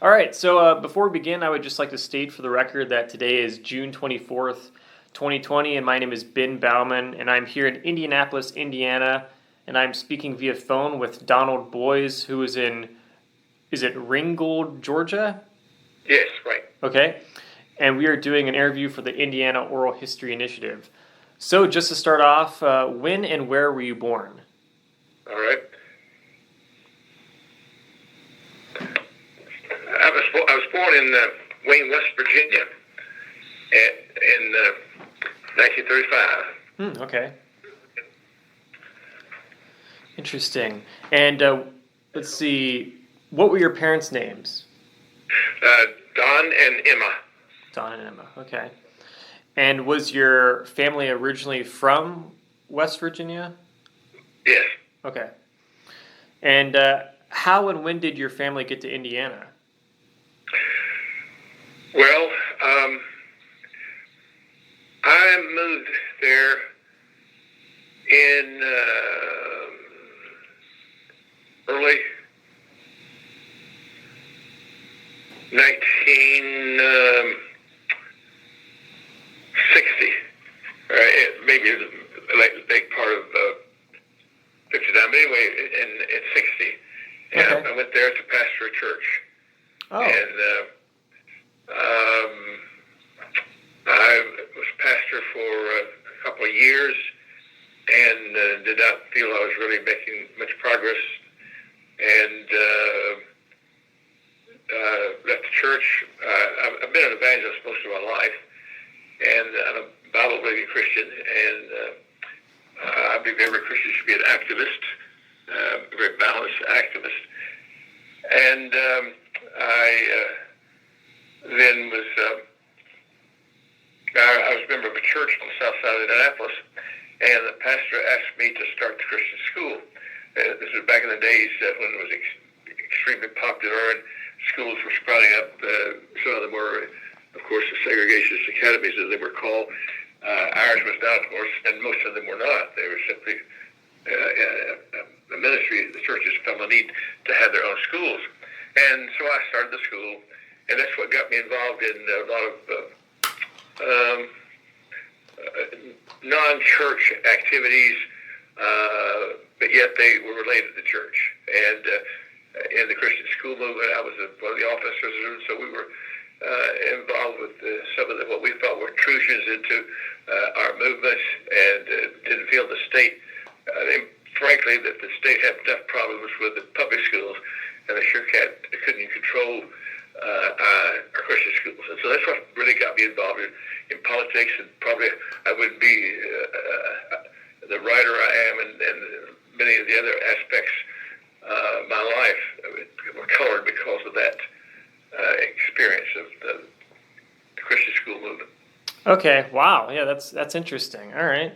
All right, so before we begin, I would just like to state for the record that today is June 24th, 2020, and my name is Ben Bauman, and I'm here in Indianapolis, Indiana, and I'm speaking via phone with Donald Boys, who is it Ringgold, Georgia? Yes, right. Okay, and we are doing an interview for the Indiana Oral History Initiative. So just to start off, when and where were you born? All right. I was born in Wayne, West Virginia in 1935. Okay. Interesting. And let's see, what were your parents' names? Don and Emma. Don and Emma, okay. And was your family originally from West Virginia? Yes. Okay. And how and when did your family get to Indiana? Well, I moved there in early 1960. Maybe the late part of 59, but anyway, in 60. And Okay. I went there to pastor a church. Oh. And I was pastor for a couple of years and did not feel I was really making much progress, and left the church. I've been an evangelist most of my life, and I'm a Bible-believing Christian, and I believe every Christian should be an activist, a very balanced activist. And I then was I was a member of a church on the south side of Indianapolis, and the pastor asked me to start the Christian school. This was back in the days when it was extremely popular and schools were sprouting up. Some of them were, of course, the segregationist academies, as they were called. Ours was not, of course, and most of them were not. They were simply the ministry, the churches felt the need to have their own schools. And so I started the school, and that's what got me involved in a lot of non-church activities, but yet they were related to church. And in the Christian school movement, I was one of the officers, so we were involved with some of what we thought were intrusions into our movements, and didn't feel the state, frankly, that the state had enough problems with the public schools, and they sure couldn't control our Christian schools. And so that's what really got me involved in politics, and probably I wouldn't be the writer I am, and many of the other aspects of my life were colored because of that experience of the Christian school movement. Okay, wow, yeah, that's interesting. All right.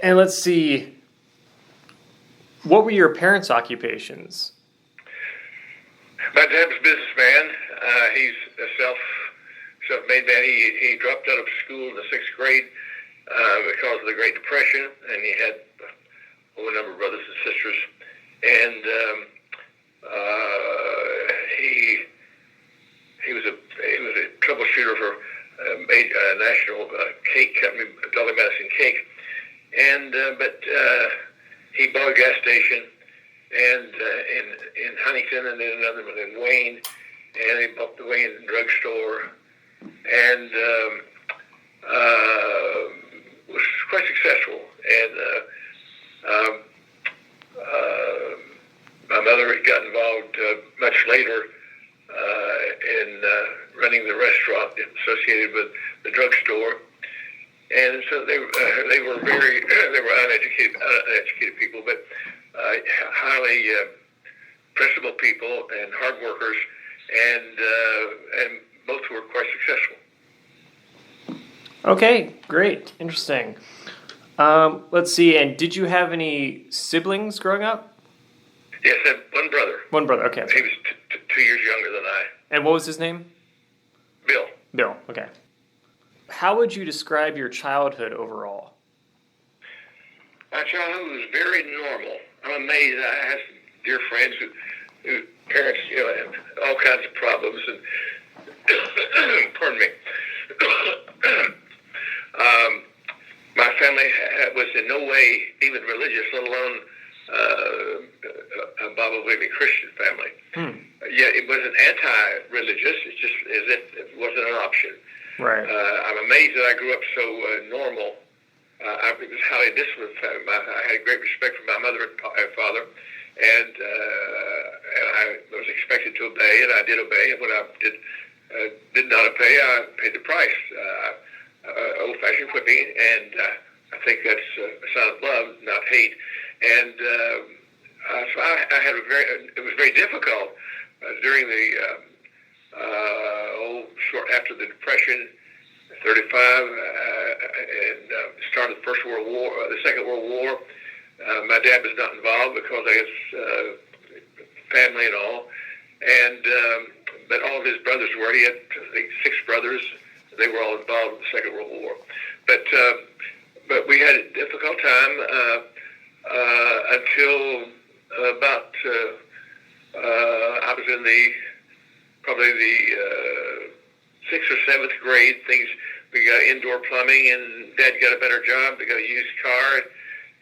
And let's see, what were your parents' occupations? My dad was a businessman. He's a self-made man. He dropped out of school in the 6th grade because of the Great Depression, and he had a number of brothers and sisters. And he was a troubleshooter for a national cake company, Dolly Madison Cake. And but he bought a gas station, and in Huntington, and then another one in Wayne, and he bought the Wayne drugstore, and was quite successful. And my mother got involved much later in running the restaurant associated with the drugstore. And so they were uneducated people, but highly principled people and hard workers, and both were quite successful. Okay, great, interesting. Let's see, and did you have any siblings growing up? Yes, I had one brother. One brother, okay. He was 2 years younger than I. And what was his name? Bill. Bill, okay. How would you describe your childhood overall? My childhood was very normal. I'm amazed. I have some dear friends whose parents even religious, let alone a Bible-believing Christian family. Yet it wasn't anti-religious. It's just as if it wasn't an option. Right. I'm amazed that I grew up so normal. I was highly disciplined family. I had great respect for my mother and father, and I was expected to obey, and I did obey. And when I did not obey, I paid the price. Old-fashioned whipping, and I think that's a sign of love, not hate. And so I had it was very difficult during the short after the Depression, 35, and start of the Second World War. My dad was not involved because I guess family and all, and but all of his brothers were. He had, I think, 6 brothers. They were all involved in the Second World War. But we had a difficult time until about I was in probably the 6th or 7th grade. We got indoor plumbing, and Dad got a better job. We got a used car,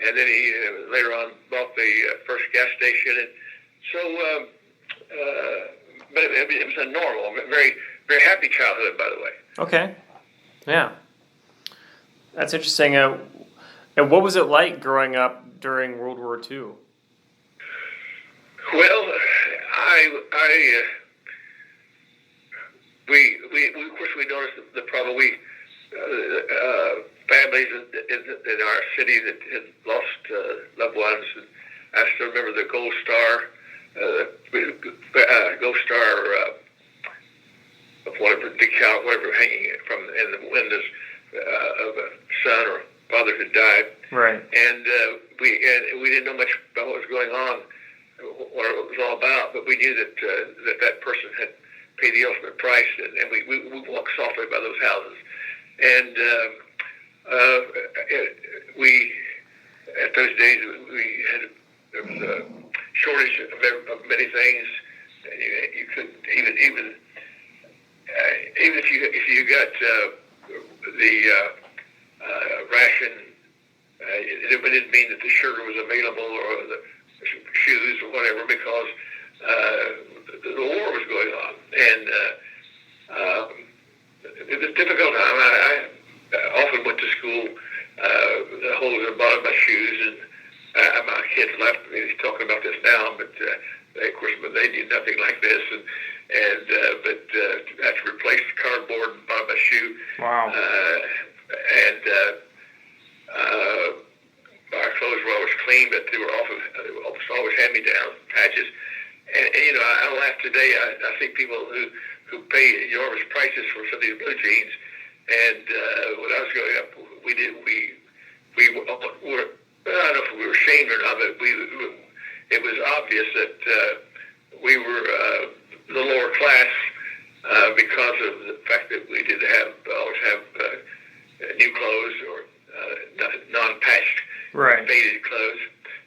and then he later on bought the first gas station. And so, but it was a normal, very, very happy childhood, by the way. Okay. Yeah. That's interesting. And what was it like growing up during World War II? Well, we of course we noticed the problem. Families in our city that had lost loved ones. And I still remember the Gold Star, whatever decal, whatever hanging from in the windows of a son or father who died. Right. And we didn't know much about what was going on, what it was all about, but we knew that that person had paid the ultimate price, and we walked softly by those houses. And we at those days there was a shortage of many things, and you couldn't even if you got the ration, it didn't mean that the sugar was available or the shoes or whatever, because the war was going on, and it was a difficult time. I often went to school holding the bottom of my shoes, and my kids left me. He's talking about this now, but of course, they knew nothing like this, but I had to replace the cardboard in the bottom of my shoe. Wow. Our clothes were always clean, but they were always hand-me-down patches. And I laugh today. I see people who pay enormous prices for some of these blue jeans. And when I was growing up, we were, I don't know if we were ashamed or not, but it was obvious that we were the lower class because of the fact that we didn't always have new clothes or non-patched, right, faded clothes.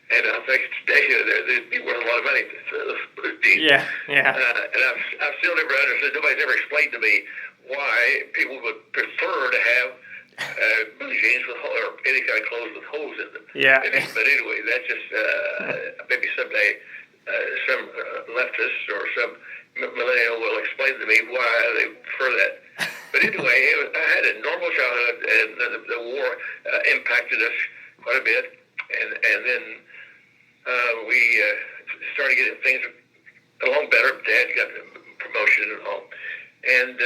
And I think today they'd be worth a lot of money for those blue jeans. Yeah. And I've still never understood. Nobody's ever explained to me why people would prefer to have blue jeans or any kind of clothes with holes in them. Yeah. But anyway, that's just maybe someday some leftist or some millennial will explain to me why they prefer that. But anyway, I had a normal childhood, and the war impacted us quite a bit, and then we started getting things along better. Dad got a promotion and all, and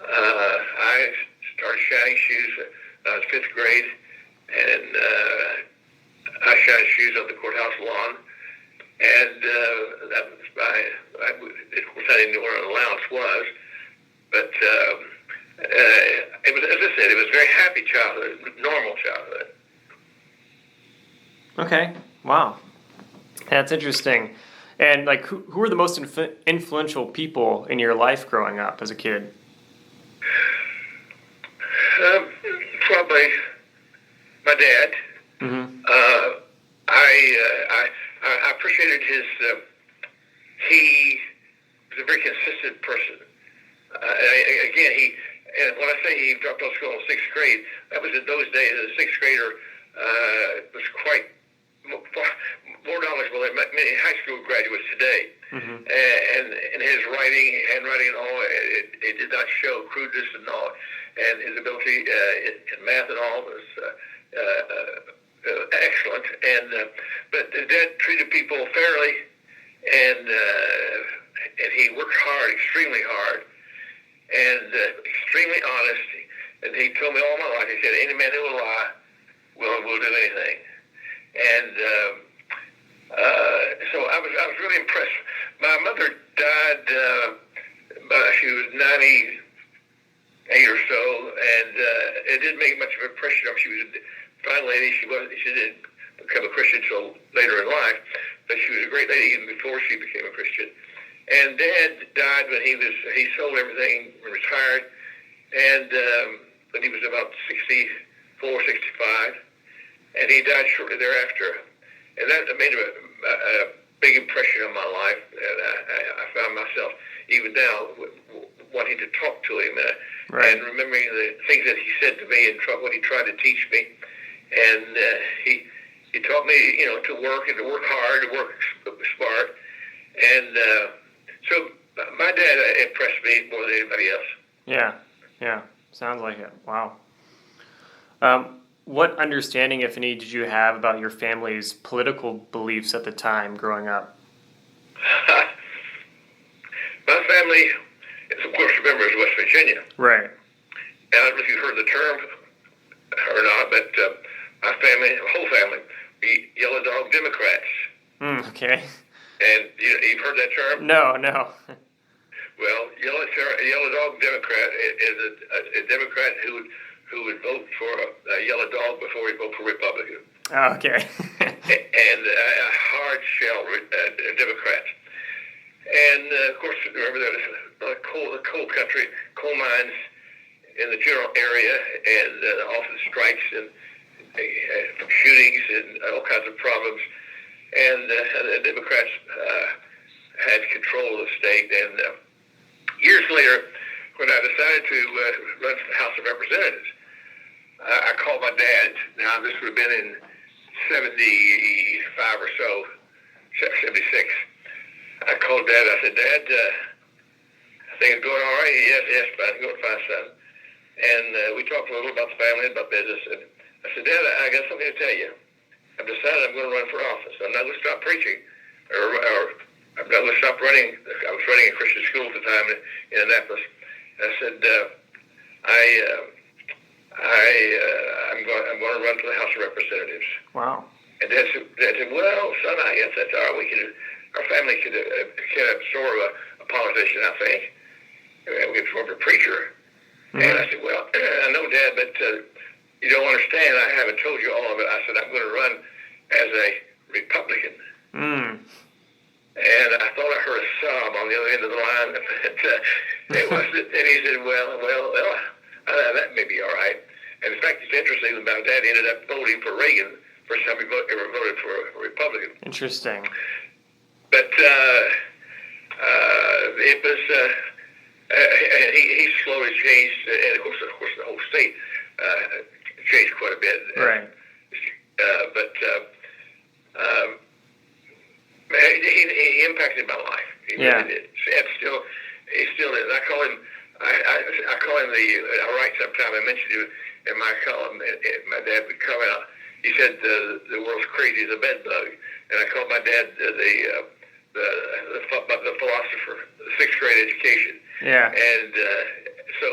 I started shining shoes. I was 5th grade, and I shined shoes on the courthouse lawn, and that was of course, I didn't know what an allowance was, but it was, as I said, it was a very happy childhood, normal childhood. Okay. Wow. That's interesting. And like, who were the most influential people in your life growing up as a kid? Probably my dad. Mm-hmm. I appreciated his. He was a very consistent person. And when I say he dropped out of school in 6th grade, that was in those days. As a 6th grader, was quite more knowledgeable than many high school graduates today. Mm-hmm. And his handwriting and all, it did not show crudeness and all. And his ability in math and all was excellent. But Dad treated people fairly, and he worked hard, extremely hard, and extremely honest. And he told me all my life, he said, any man who will lie will do anything. And so I was really impressed. My mother died, she was 98 or so, and it didn't make much of an impression on her. She was a fine lady. She didn't become a Christian until later in life, but she was a great lady even before she became a Christian. And Dad died when he sold everything and retired, and when he was about 64, 65, and he died shortly thereafter. And that made a big impression on my life, and I found myself even now wanting to talk to him and remembering the things that he said to me and what he tried to teach me. And he taught me, to work and to work hard, to work smart. And so my dad impressed me more than anybody else. Yeah, sounds like it. Wow. What understanding, if any, did you have about your family's political beliefs at the time growing up? My family is, of course, remember, is West Virginia. Right. And I don't know if you've heard the term or not, but my family, the whole family, we Yellow Dog Democrats. Okay. And you've heard that term? No. Well, Yellow Dog Democrat is a Democrat who would vote for a yellow dog before he'd vote for Republican. Oh, okay. And a hard shell Democrat. And of course, remember there was the coal country, coal mines in the general area, and often strikes and shootings and all kinds of problems. And the Democrats had control of the state. And years later, when I decided to run for the House of Representatives, I called my dad. Now, this would have been in 75 or so, 76. I called Dad. I said, Dad, I think it's going all right. Yes, but I'm going fine, son. And we talked a little about the family and about business. And I said, Dad, I got something to tell you. I've decided I'm going to run for office. I'm not going to stop preaching, or I'm not going to stop running. I was running a Christian school at the time in Annapolis. And I said, I'm going to run for the House of Representatives. Wow. And Dad said, well, son, I guess that's all right. Our family could absorb a politician, I think. We could absorb a preacher. Mm-hmm. And I said, well, I know, Dad, but you don't understand. I haven't told you all of it. I said, I'm going to run as a Republican. And I thought I heard a sob on the other end of the line. And he said, well, that may be all right. And in fact, it's interesting that my dad ended up voting for Reagan, first time he ever voted for a Republican. Interesting. But it was, he slowly changed, and of course, the whole state changed quite a bit. Right. But he impacted my life. He really did. And he still is. I call him I write sometime, I mentioned you in my column, my dad would come out. He said the world's crazy as a bed bug. And I called my dad the philosopher, the sixth grade education. Yeah. And so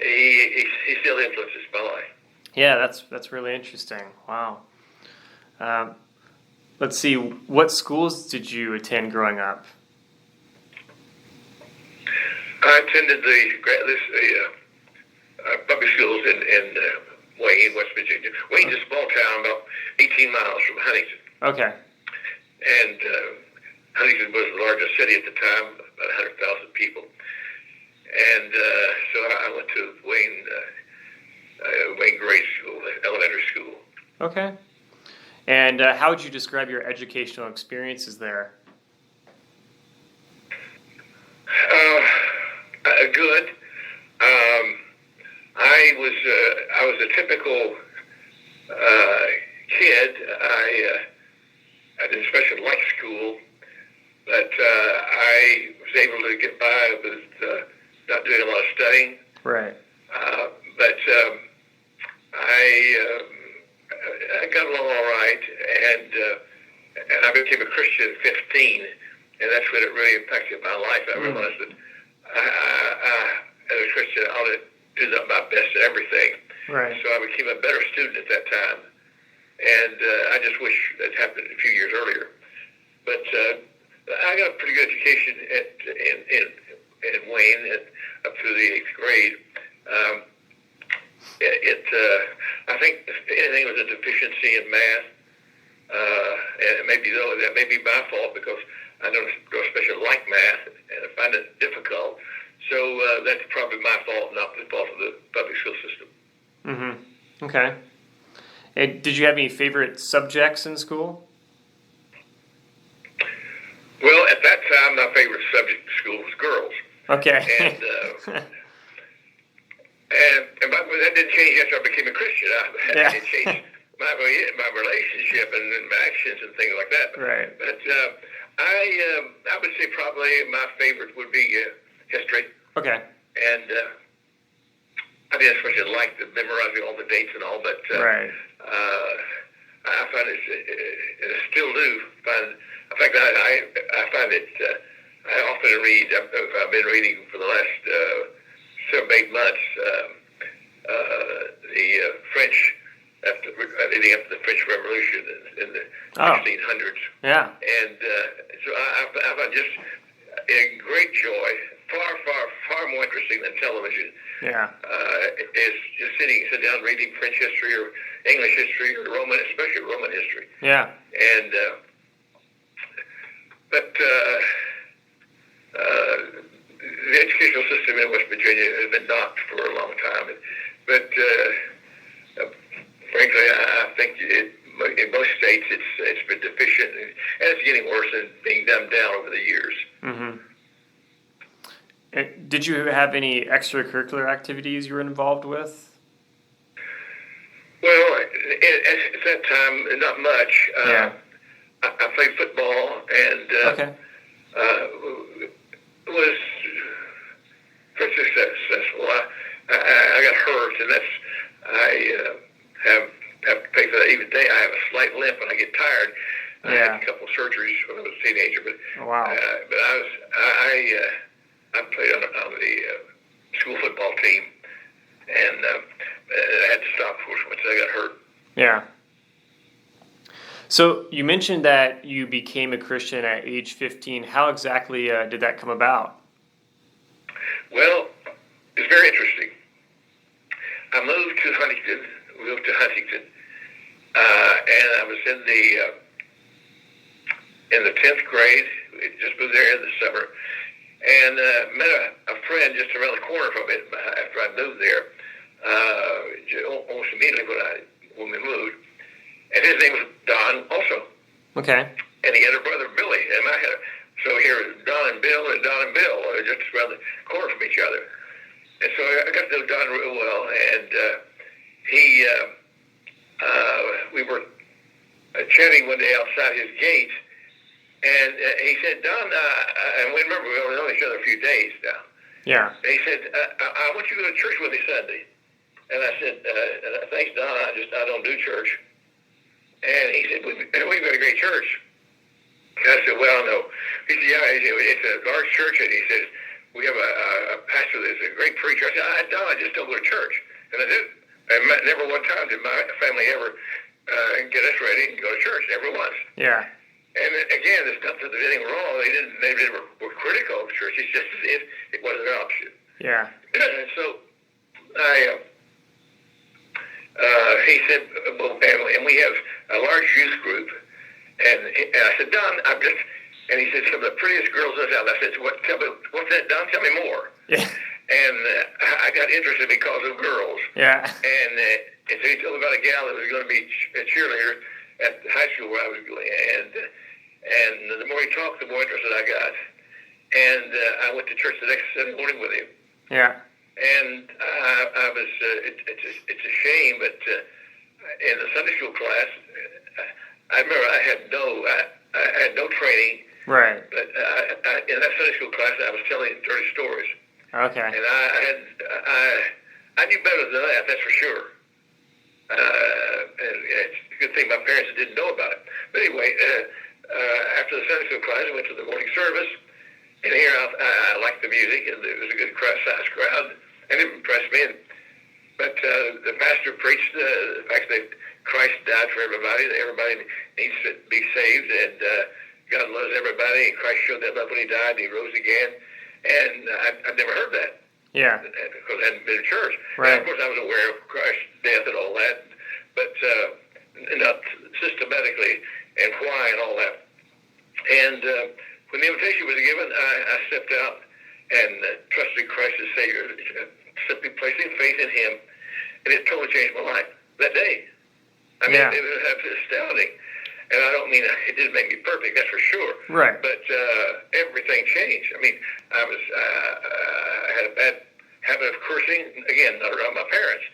he still influences my life. Yeah, that's really interesting. Wow. Let's see, what schools did you attend growing up? I attended the public schools in Wayne, West Virginia. Wayne's a small town about 18 miles from Huntington. Okay. And Huntington was the largest city at the time, about 100,000 people. And so I went to Wayne Grade School, elementary school. Okay. And how would you describe your educational experiences there? Good. I was a typical able to get by with not doing a lot of studying. Right. But I got along all right, and I became a Christian at 15, and that's when it really impacted my life. I realized that as a Christian, I ought to do my best at everything. Right. So I became a better student at that time, and I just wish that happened a few years earlier. But I got a pretty good education in Wayne up through the 8th grade. I think if anything was a deficiency in math, and maybe though that may be my fault because I don't especially like math and I find it difficult. So that's probably my fault, not the fault of the public school system. Mm-hmm. Okay. And did you have any favorite subjects in school? Well, at that time, my favorite subject in school was girls. Okay. And that didn't change after I became a Christian. It changed my relationship and my actions and things like that. Right. But I would say probably my favorite would be history. Okay. And I didn't especially like memorizing all the dates and all, but right. I find it, and I still do find. In fact, I find it. I often read. I've been reading for the last 7-8 months the French leading up to the French Revolution in the 1600s. Yeah. And so I find just a great joy. Far more interesting than television. Yeah. Is just sit down reading French history or English history or Roman, especially Roman history. Yeah. And but the educational system in West Virginia has been knocked for a long time. But frankly, I think in most states it's been deficient, and it's getting worse and being dumbed down over the years. Mm-hmm. Did you have any extracurricular activities you were involved with? Well, at that time, not much. Yeah. I played football and okay. Was pretty successful. I got hurt, and I have to pay for that. Even today, I have a slight limp when I get tired. Yeah. I had a couple of surgeries when I was a teenager, but wow. But I played on the school football team, and I had to stop, of course, once I got hurt. Yeah. So you mentioned that you became a Christian at age 15. How exactly did that come about? Well, it's very interesting. I moved to Huntington, and I was in the 10th grade. We just moved there in the summer. And met a friend just around the corner from it after I moved there, almost immediately when we moved. And his name was Don also. Okay. And he had a brother, Billy. And so here was Don and Bill just around the corner from each other. And so I got to know Don real well. And we were chatting one day outside his gate. And he said, Don, and we remember we only known each other a few days now. Yeah. And he said, I want you to go to church with me Sunday. And I said, thanks, Don. I don't do church. And he said, we've got a great church. And I said, well, no. He said, yeah, it's a large church. And he says, we have a pastor that's a great preacher. I said, Don, I just don't go to church. And I did. And never one time did my family ever get us ready and go to church. Never once. Yeah. And again, there's anything wrong. They were critical of church. It's just as if it wasn't an option. Yeah. And so he said, well, and we have a large youth group. And I said, Don, and he said, some of the prettiest girls in town. I said, what's that, Don? Tell me more. Yeah. And I got interested because of girls. Yeah. And so he told me about a gal that was going to be a cheerleader at the high school where I was going. And the more he talked, the more interested I got. And I went to church the next Sunday morning with him. Yeah. And I was, it's a shame, but in the Sunday school class, I remember I had no training. Right. But I in that Sunday school class, I was telling dirty stories. Okay. And I knew better than that, that's for sure. And it's a good thing my parents didn't know about it. But anyway, after the Sunday school class, I went to the morning service. And here I liked the music, and it was a good sized crowd, and it impressed me. But the pastor preached the fact that Christ died for everybody, that everybody needs to be saved, and God loves everybody, and Christ showed that love when he died, and he rose again. And I've never heard that. Yeah. Because I hadn't been in church. Right. And of course, I was aware of Christ's death and all that, but not systematically, and why and all that. And when the invitation was given, I stepped out and trusted Christ as Savior, simply placing faith in him, and it totally changed my life that day. I mean, it was astounding. And I don't mean it didn't make me perfect, that's for sure. Right. But everything changed. I mean, I had a bad habit of cursing, again, not around my parents,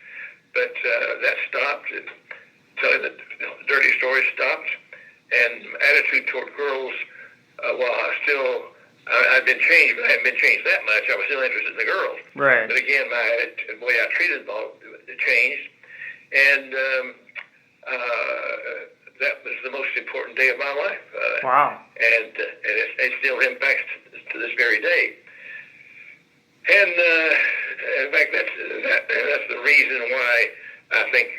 but that stopped, and telling the dirty stories stopped, and attitude toward girls, while I'd been changed, but I hadn't been changed that much. I was still interested in the girls. Right. But again, the way I treated them all changed, and that was the most important day of my life. Wow. And it still impacts to this very day. And in fact, that's the reason why I think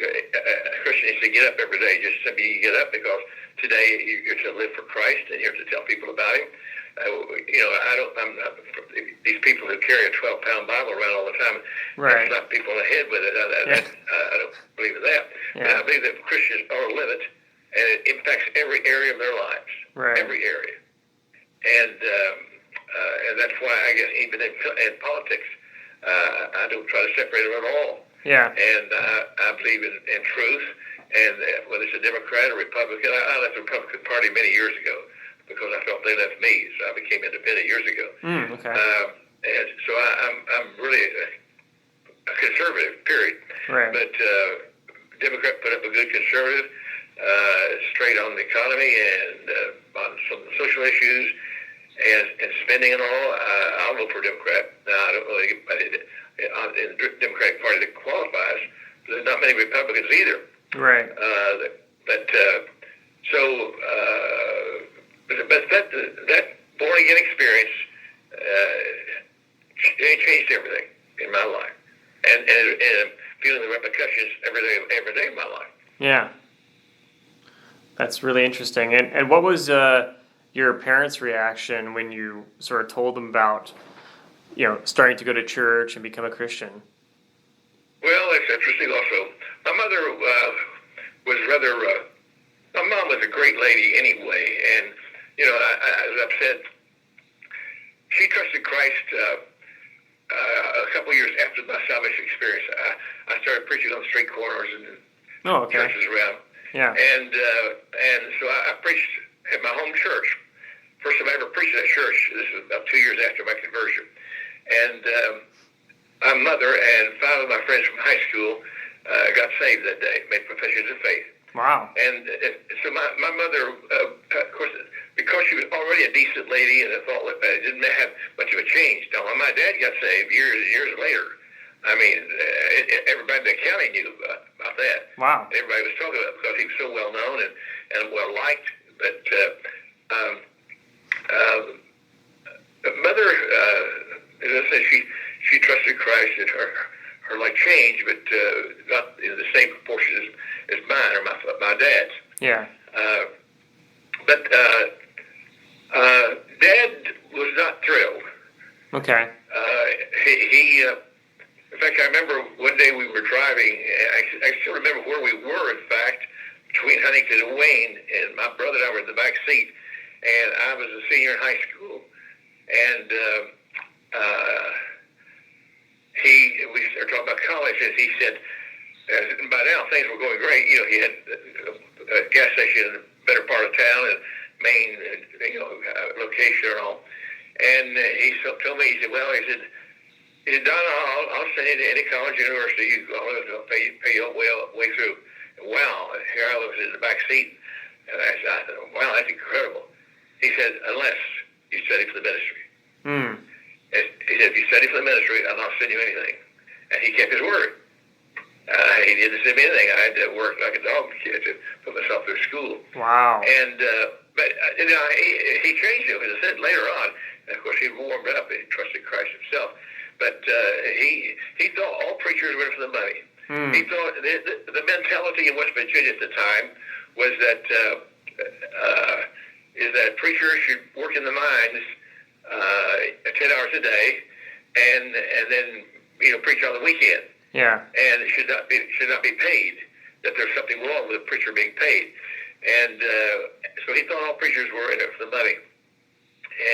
Christians need to get up every day. Just simply get up, because today you're to live for Christ, and you're to tell people about him. I'm not these people who carry a 12-pound Bible around all the time. Right. Slap people in the head with it. I don't believe in that. Yeah. But I believe that Christians are to live it, and it impacts every area of their lives. Right. Every area. And that's why I guess even in politics, I don't try to separate them at all. Yeah. And I believe in truth. And whether it's a Democrat or Republican, I left the Republican Party many years ago because I felt they left me, so I became independent years ago. Okay. And so I'm really a conservative, period. Right. But Democrat put up a good conservative, straight on the economy and on some social issues and spending and all. I'll vote for Democrat. Now, I don't know anybody in the Democratic Party that qualifies. There's not many Republicans either. Right. But that born again experience changed everything in my life, and feeling the repercussions every day of my life. Yeah. That's really interesting. And what was your parents' reaction when you sort of told them about, starting to go to church and become a Christian? Well, that's interesting also. My mother was rather, my mom was a great lady anyway, and, as I've said, she trusted Christ a couple years after my salvation experience. I started preaching on street corners and churches around. Yeah. And so I preached at my home church. First time I ever preached at church. This was about 2 years after my conversion. And my mother and 5 of my friends from high school got saved that day, made professions of faith. Wow. And so my mother, of course, because she was already a decent lady and I thought it didn't have much of a change. Now, my dad got saved years and years later. I mean, everybody in the county knew about that. Wow. Everybody was talking about it because he was so well known and well liked. But mother, as I said, she trusted Christ, and her life changed, but not in the same proportion as mine or my dad's. Yeah. But Dad was not thrilled. Okay. He in fact, I remember one day we were driving, and I still remember where we were, in fact, between Huntington and Wayne, and my brother and I were in the back seat, and I was a senior in high school, and we started talking about college, and he said, by now things were going great. He had a gas station in a better part of town, and main, location and all. And he told me, he said, Don, I'll send you to any college, university. I'll pay you way through. And wow, here I was in the back seat, and I thought, wow, that's incredible. He said, unless you study for the ministry. Hmm. And he said, if you study for the ministry, I'll not send you anything. And he kept his word. He didn't send me anything. I had to work like a dog kid to put myself through school. Wow. And but he changed it. As I said later on, and of course he warmed up. He trusted Christ himself. But he thought all preachers were for the money. Hmm. He thought the mentality in West Virginia at the time was that preachers should work in the mines 10 hours a day, and then preach on the weekend. Yeah. And it should not be paid. That there's something wrong with a preacher being paid. And so he thought all preachers were in it for the money.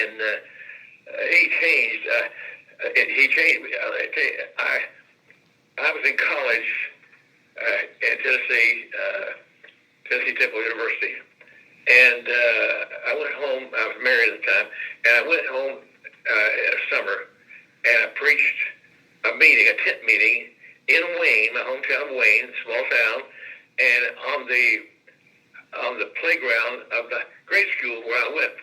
And he changed. He changed. I was in college at Tennessee Temple University, and I went home. I was married at the time, and I went home in the summer, and I preached a tent meeting in Wayne, my hometown of Wayne, small town, and on the playground of the grade school where I went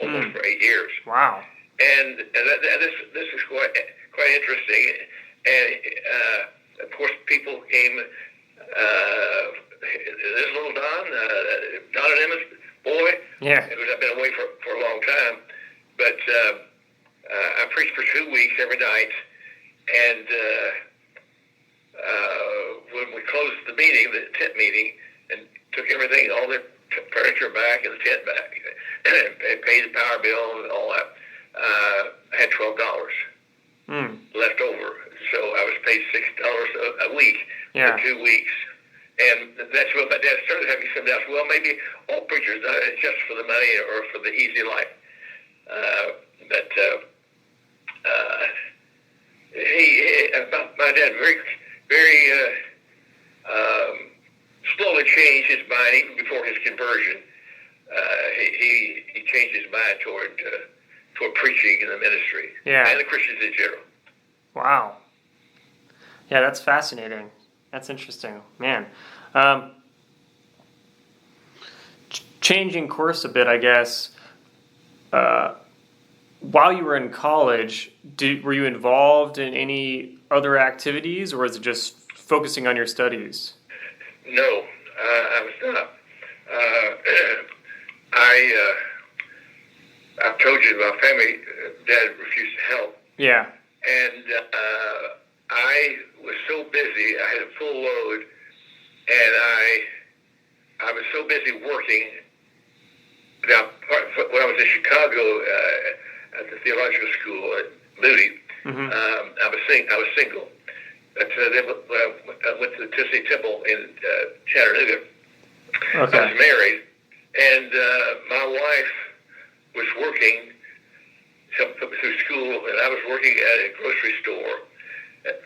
almost for 8 years. Wow. And this is quite interesting. And of course, people came. This little Don and Emma's boy. Yeah. I've been away for a long time, but I preached for 2 weeks every night, and when we closed the tent meeting, and took everything, all the furniture back and the tent back, and paid the power bill and all that, I had $12 left over. So I was paid $6 a week for 2 weeks. And that's when my dad started having some doubts. Well, maybe all preachers just for the money or for the easy life. My dad very slowly changed his mind even before his conversion. He changed his mind toward preaching in the ministry and the Christians in general. Wow. Yeah, that's fascinating. That's interesting, man. Changing course a bit, I guess. While you were in college, were you involved in any other activities, or was it just focusing on your studies? No, I was not. I've told you my family, Dad refused to help. Yeah. And I was so busy. I had a full load, and I was so busy working. Now, when I was in Chicago at the theological school at Moody, I was single. But then when I went to the Tennessee Temple in Chattanooga, I was married, and my wife was working. Helped put me through school, and I was working at a grocery store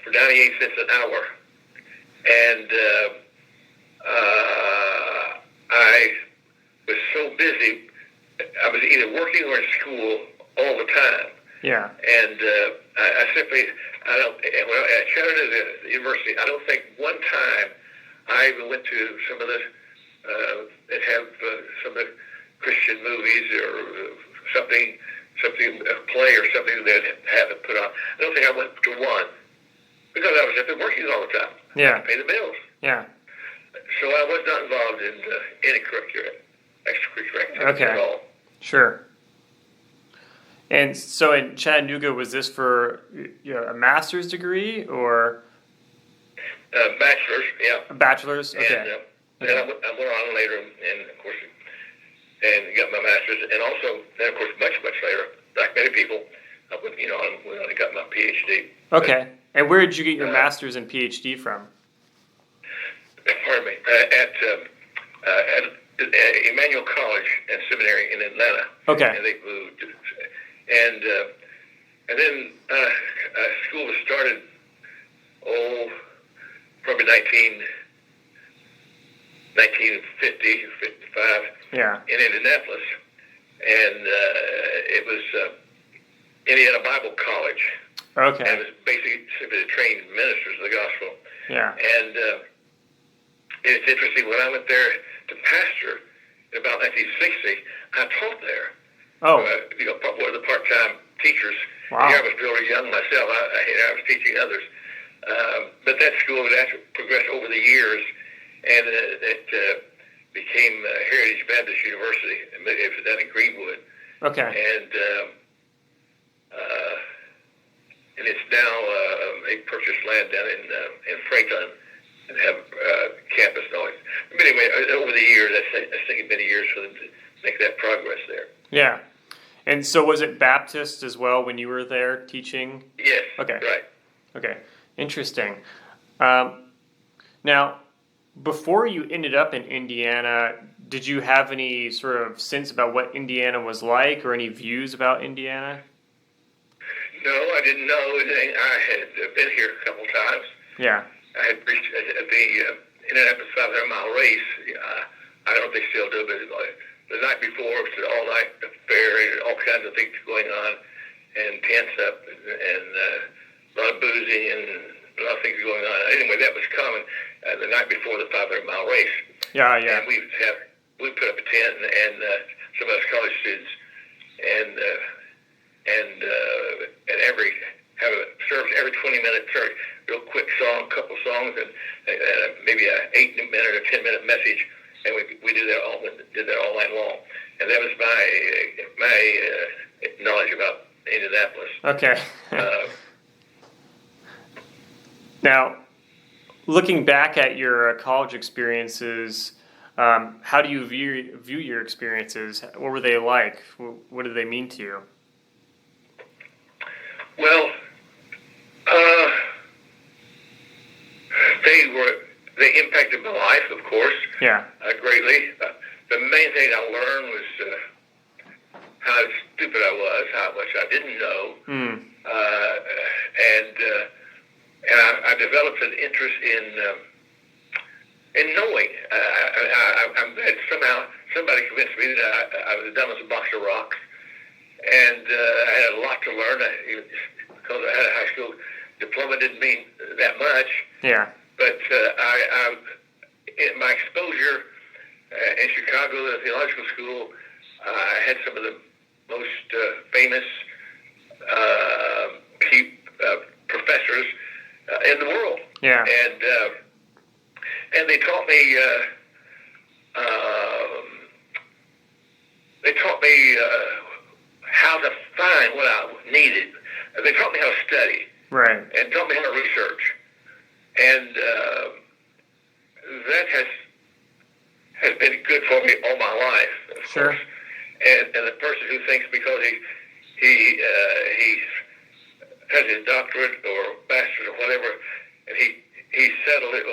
for 98 cents an hour. And I was so busy, I was either working or in school all the time. Yeah. And I simply, at Chattanooga University, I don't think one time I even went to some of the, that have some of the Christian movies or something, a play or something that have it put on. I don't think I went to one because I was at the working all the time. Yeah. To pay the bills. Yeah. So I was not involved in any extracurricular activities at all. Sure. And so in Chattanooga, was this for a master's degree or? Bachelor's, yeah. A bachelor's? Okay. And then I went on later, and of course, and got my master's, and also, then of course, much later, like many people, I went on and got my PhD. Okay. And where did you get your master's and PhD from? Pardon me. At Emmanuel College and Seminary in Atlanta. Okay. And they moved. And then school was started, probably 1950, 55, in Indianapolis. And it was Indiana Bible College. Okay. And it was basically simply to train ministers of the gospel. Yeah. And it's interesting, when I went there to pastor in about 1960, I taught there. Oh, one of the part-time teachers. wow. Here I was really young myself. I was teaching others. But that school would actually progress over the years, and it became Heritage Baptist University. It was down in Greenwood. Okay. And it's now they purchased land down in Franklin and have campus and all that. But anyway, over the years, that's taken many years for them to make that progress there. Yeah. And so was it Baptist as well when you were there teaching? Yes. Okay. Right. Okay. Interesting. Now, before you ended up in Indiana, did you have any sort of sense about what Indiana was like or any views about Indiana? No, I didn't know anything. I had been here a couple times. Yeah. I had reached the Indianapolis 500-mile race. I don't know if they still do, but the night before it was an all-night affair and all kinds of things going on, and tents up, and a lot of boozing and a lot of things going on. Anyway, that was common the night before the 500-mile race. Yeah, yeah. And we put up a tent, and some of us college students, and service every 20-minute service, real quick song, couple songs, and maybe a 8-minute or 10-minute message, and we did that all night long, and that was my knowledge about Indianapolis. Okay. Now, looking back at your college experiences, how do you view your experiences? What were they like? What did they mean to you? Well, they impacted my life, of course. Yeah. Greatly. The main thing I learned was how stupid I was, how much I didn't know, and I developed an interest in knowing. I'm glad somehow somebody convinced me that I was dumb as a box of rocks, and I had a lot to learn. Because I had a high school diploma didn't mean that much. Yeah. But in my exposure in Chicago at the theological school, I had some of the most famous professors in the world. Yeah. And they taught me how to find what I needed. They taught me how to study. Right. And taught me how to research. And that has been good for me all my life, of Sure. course. And the person who thinks because he has his doctorate or master's or whatever, and he settled it,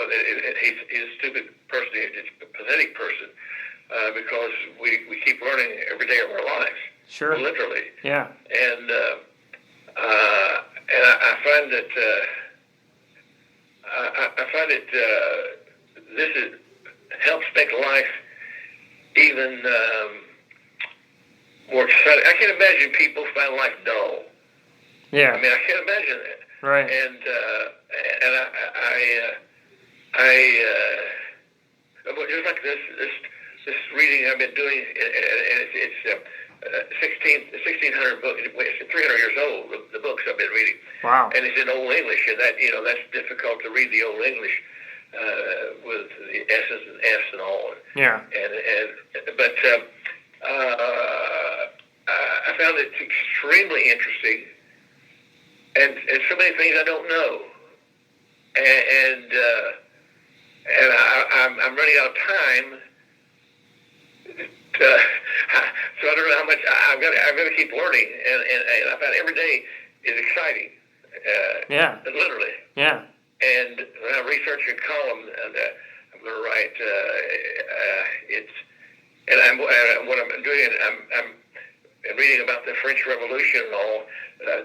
he's a stupid person. He's a pathetic person because we keep learning every day of our lives. Sure. Literally. Yeah. And I find that this helps make life even more exciting. I can't imagine people find life dull. Yeah. I mean, I can't imagine that. Right. And just like this reading I've been doing, and it's 1,600 books. It's 300 years old. The books I've been reading. Wow. And it's in Old English, and that's difficult to read the Old English with the S's and F's and all. Yeah. But I found it extremely interesting, and so many things I don't know, and I'm running out of time. So I don't know how much I've got to keep learning, and I find every day is exciting. Yeah. Literally. Yeah. And when I'm researching a column, and I'm going to write what I'm doing, I'm reading about the French Revolution and all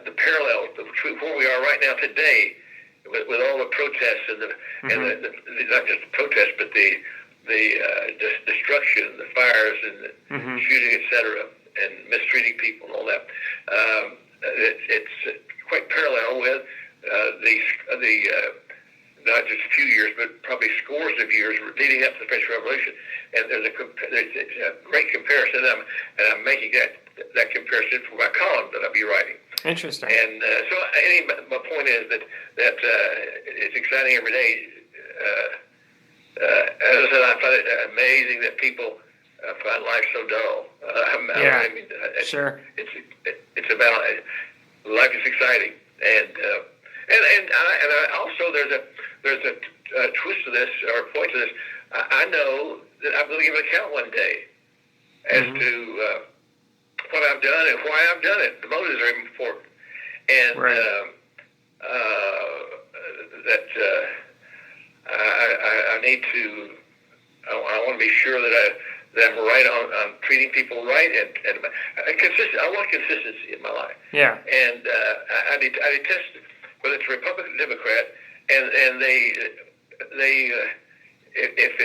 the parallels between where we are right now today, with all the protests and the not just the protests, but the destruction, the fires, and the shooting, etc., and mistreating people and all that. It's quite parallel with the not just a few years, but probably scores of years leading up to the French Revolution. And there's a great comparison, and I'm making that that comparison for my column that I'll be writing. Interesting. And so, my point is that it's exciting every day. As I said, I find it amazing that people find life so dull. Yeah, I mean, sure. It's about life is exciting, and I also there's a twist to this or a point to this. I know that I'm going to give an account one day as to what I've done and why I've done it. The motives are important, and right. that I need to. I want to be sure that I'm right on treating people right and consistent. I want consistency in my life. Yeah. And I detest whether it's Republican or Democrat, and they if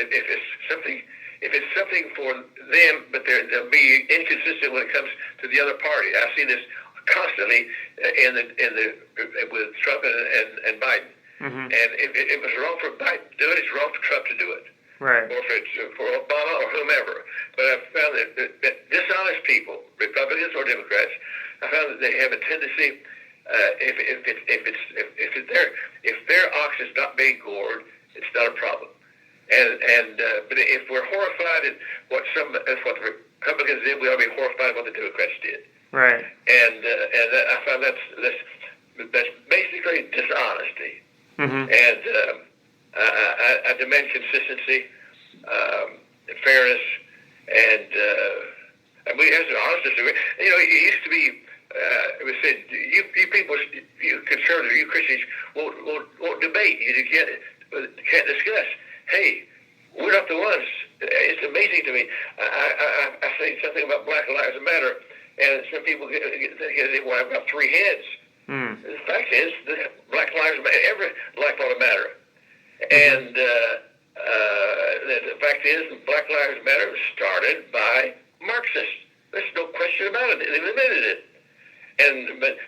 it's something for them, but they'll be inconsistent when it comes to the other party. I see this constantly with Trump and Biden. Mm-hmm. And if it was wrong for Biden to do it, it's wrong for Trump to do it. Right. Or if it's for Obama or whomever. But I've found that dishonest people, Republicans or Democrats, I found that they have a tendency, if their ox is not being gored, it's not a problem. But if we're horrified at what the Republicans did, we ought to be horrified at what the Democrats did. Right. And I found that's basically dishonesty. Mm-hmm. And I demand consistency, fairness, and we have to honestly. You know, it used to be. It was said, you people, you conservatives, you Christians won't debate. You can't discuss. Hey, we're not the ones. It's amazing to me. I say something about Black Lives Matter, and some people get well, I've got three heads. Mm. The fact is that Black Lives Matter. Every life ought to matter. And the fact is, Black Lives Matter was started by Marxists. There's no question about it. They've admitted it.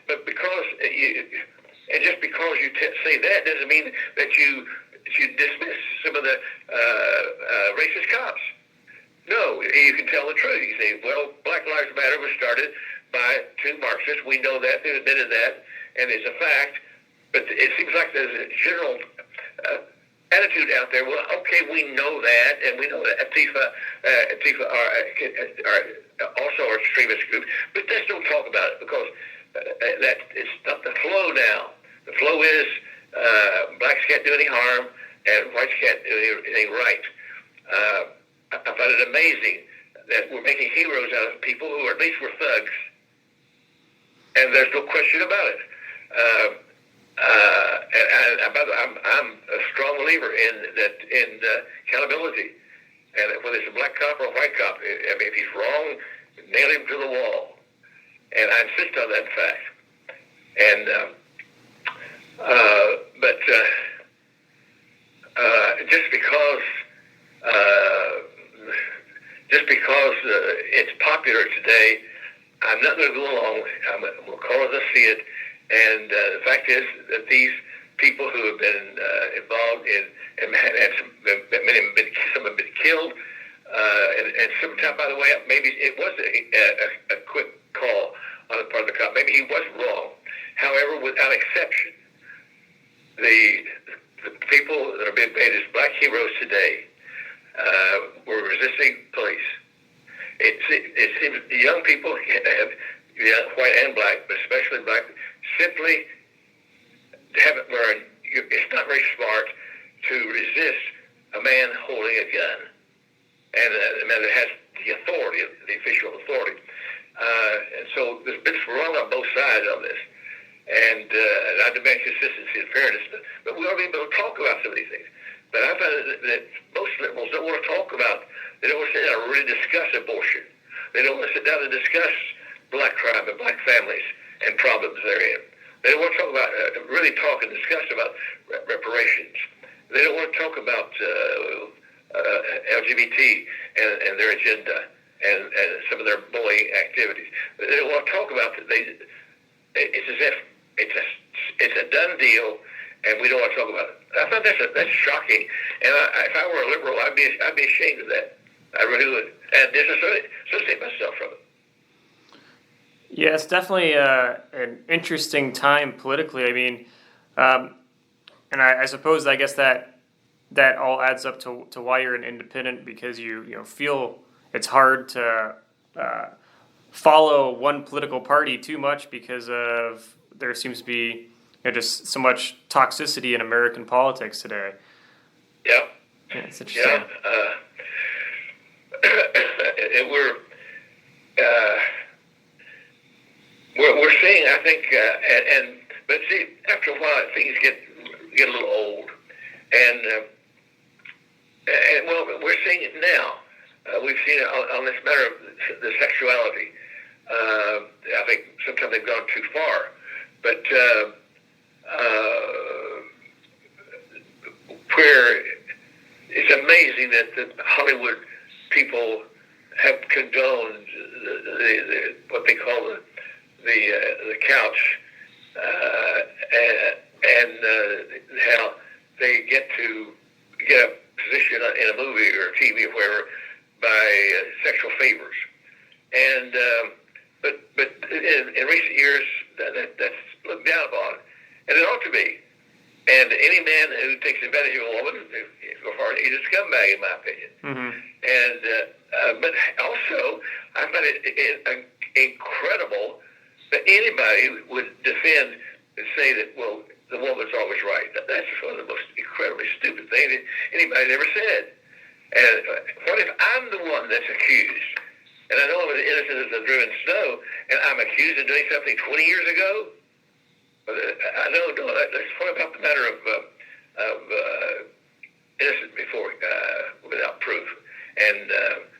But because just because you say that doesn't mean that you dismiss some of the racist cops. No, you can tell the truth. You say, well, Black Lives Matter was started by two Marxists. We know that. They've admitted that, and it's a fact. But it seems like there's a general attitude out there. Well, okay, we know that, and we know that Antifa are also an extremist group, but let's don't talk about it because that it's not the flow now. The flow is blacks can't do any harm and whites can't do anything right. I find it amazing that we're making heroes out of people who at least were thugs, and there's no question about it. I'm a strong believer in accountability, and whether it's a black cop or a white cop, I mean, if he's wrong, nail him to the wall, and I insist on that fact. And just because it's popular today, I'm not going to go along. We'll call it as I see it. And the fact is that these people who have been involved and some have been killed, and sometime, by the way, maybe it was a quick call on the part of the cop. Maybe he was wrong. However, without exception, the people that are being made as black heroes today were resisting police. It seems the young people, white and black, but especially black, simply haven't learned. It's not very smart to resist a man holding a gun, and a man that has the authority, the official authority. And so there's been wrong on both sides on this. And I demand consistency and fairness, but we ought to be able to talk about some of these things. But I find that most liberals don't want to talk about, they don't want to sit down and really discuss abortion. They don't want to sit down and discuss black crime and black families and problems therein. They don't want to talk about, really talk and discuss about reparations. They don't want to talk about LGBT and their agenda and some of their bullying activities. They don't want to talk about that. It's as if it's a done deal, and we don't want to talk about it. I thought that's shocking, and if I were a liberal, I'd be ashamed of that. I really would, and disassociate myself from it. Yeah, it's definitely an interesting time politically. I mean, and I suppose I guess that all adds up to why you're an independent, because you feel it's hard to follow one political party too much because of there seems to be just so much toxicity in American politics today. Yeah, Yeah, it's interesting. yeah. And uh, we're seeing, I think, but see, after a while, things get a little old, and well, we're seeing it now. We've seen it on this matter of the sexuality. I think sometimes they've gone too far, but where it's amazing that the Hollywood people have condoned what they call the couch, and how they get a position in a movie or TV or wherever by sexual favors, and but in recent years that's looked down upon, and it ought to be. And any man who takes advantage of a woman, he's a scumbag, in my opinion. Mm-hmm. And but also, I find it incredible that anybody would defend and say that, well, the woman's always right. That's one of the most incredibly stupid things that anybody's ever said. And what if I'm the one that's accused, and I know I'm as innocent as the driven snow, and I'm accused of doing something 20 years ago? I know. Let's talk about the matter of innocent before without proof, and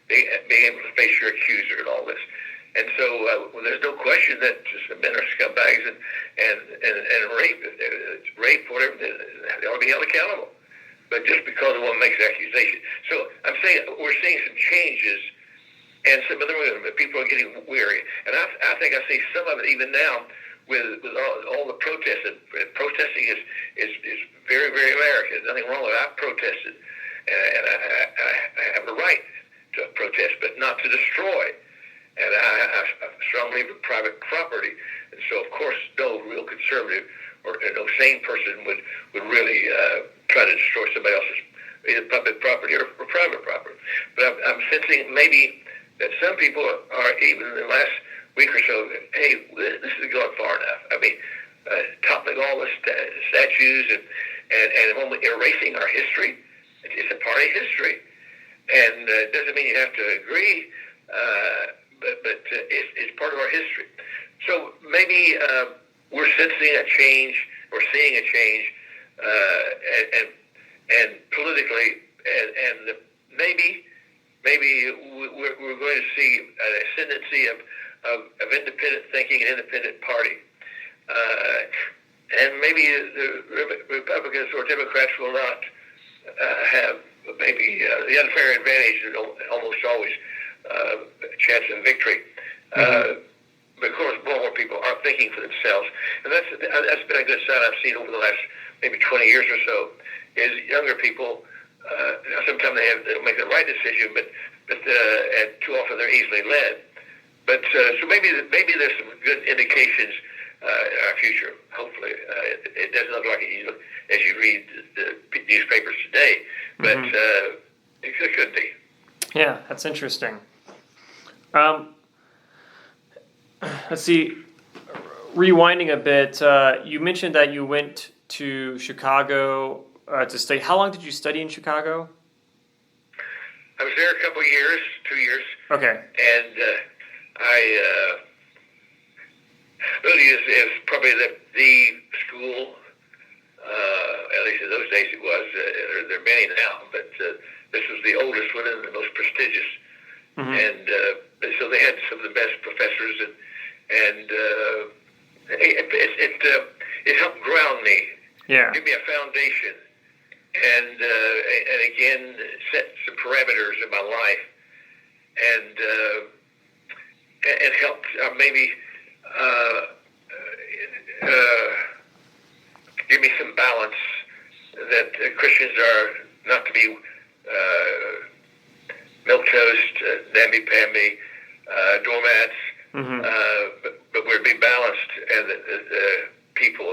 being able to face your accuser and all this. And so there's no question that men are scumbags and rape, whatever, they ought to be held accountable. But just because a woman makes an accusation. So I'm saying we're seeing some changes, and some of the people are getting weary. And I think I see some of it even now with all the protests. And protesting is very, very American. There's nothing wrong with it. I've protested, and I have the right to protest, but not to destroy. And I strongly believe in private property. And so, of course, no real conservative or no sane person would really try to destroy somebody else's either public property or private property. But I'm sensing maybe that some people are, even in the last week or so, hey, this is going far enough. I mean, toppling all the statues and erasing our history. It's a part of history. And it doesn't mean you have to agree, but it's part of our history. So maybe we're sensing a change, or seeing a change, and politically, and maybe we're going to see an ascendancy of independent thinking and independent party, and maybe the Republicans or Democrats will not have maybe the unfair advantage that almost always a chance of victory. But of course, more people aren't thinking for themselves, and that's been a good sign I've seen over the last maybe 20 years or so. Is younger people sometimes they'll make the right decision, but and too often they're easily led. But so maybe there's some good indications in our future. Hopefully, it doesn't look like it as you read the newspapers today, but it could be. Yeah, that's interesting. Let's see. Rewinding a bit, you mentioned that you went to Chicago to study. How long did you study in Chicago? I was there a couple of years, 2 years. Okay. And I really is probably the school, at least in those days it was. There are many now, but this was the oldest one and the most prestigious. And so they had some of the best professors, and it helped ground me, give me a foundation, and again set some parameters in my life, and helped maybe give me some balance that Christians are not to be milquetoast, namby-pamby, doormats, we're to be balanced, and the people,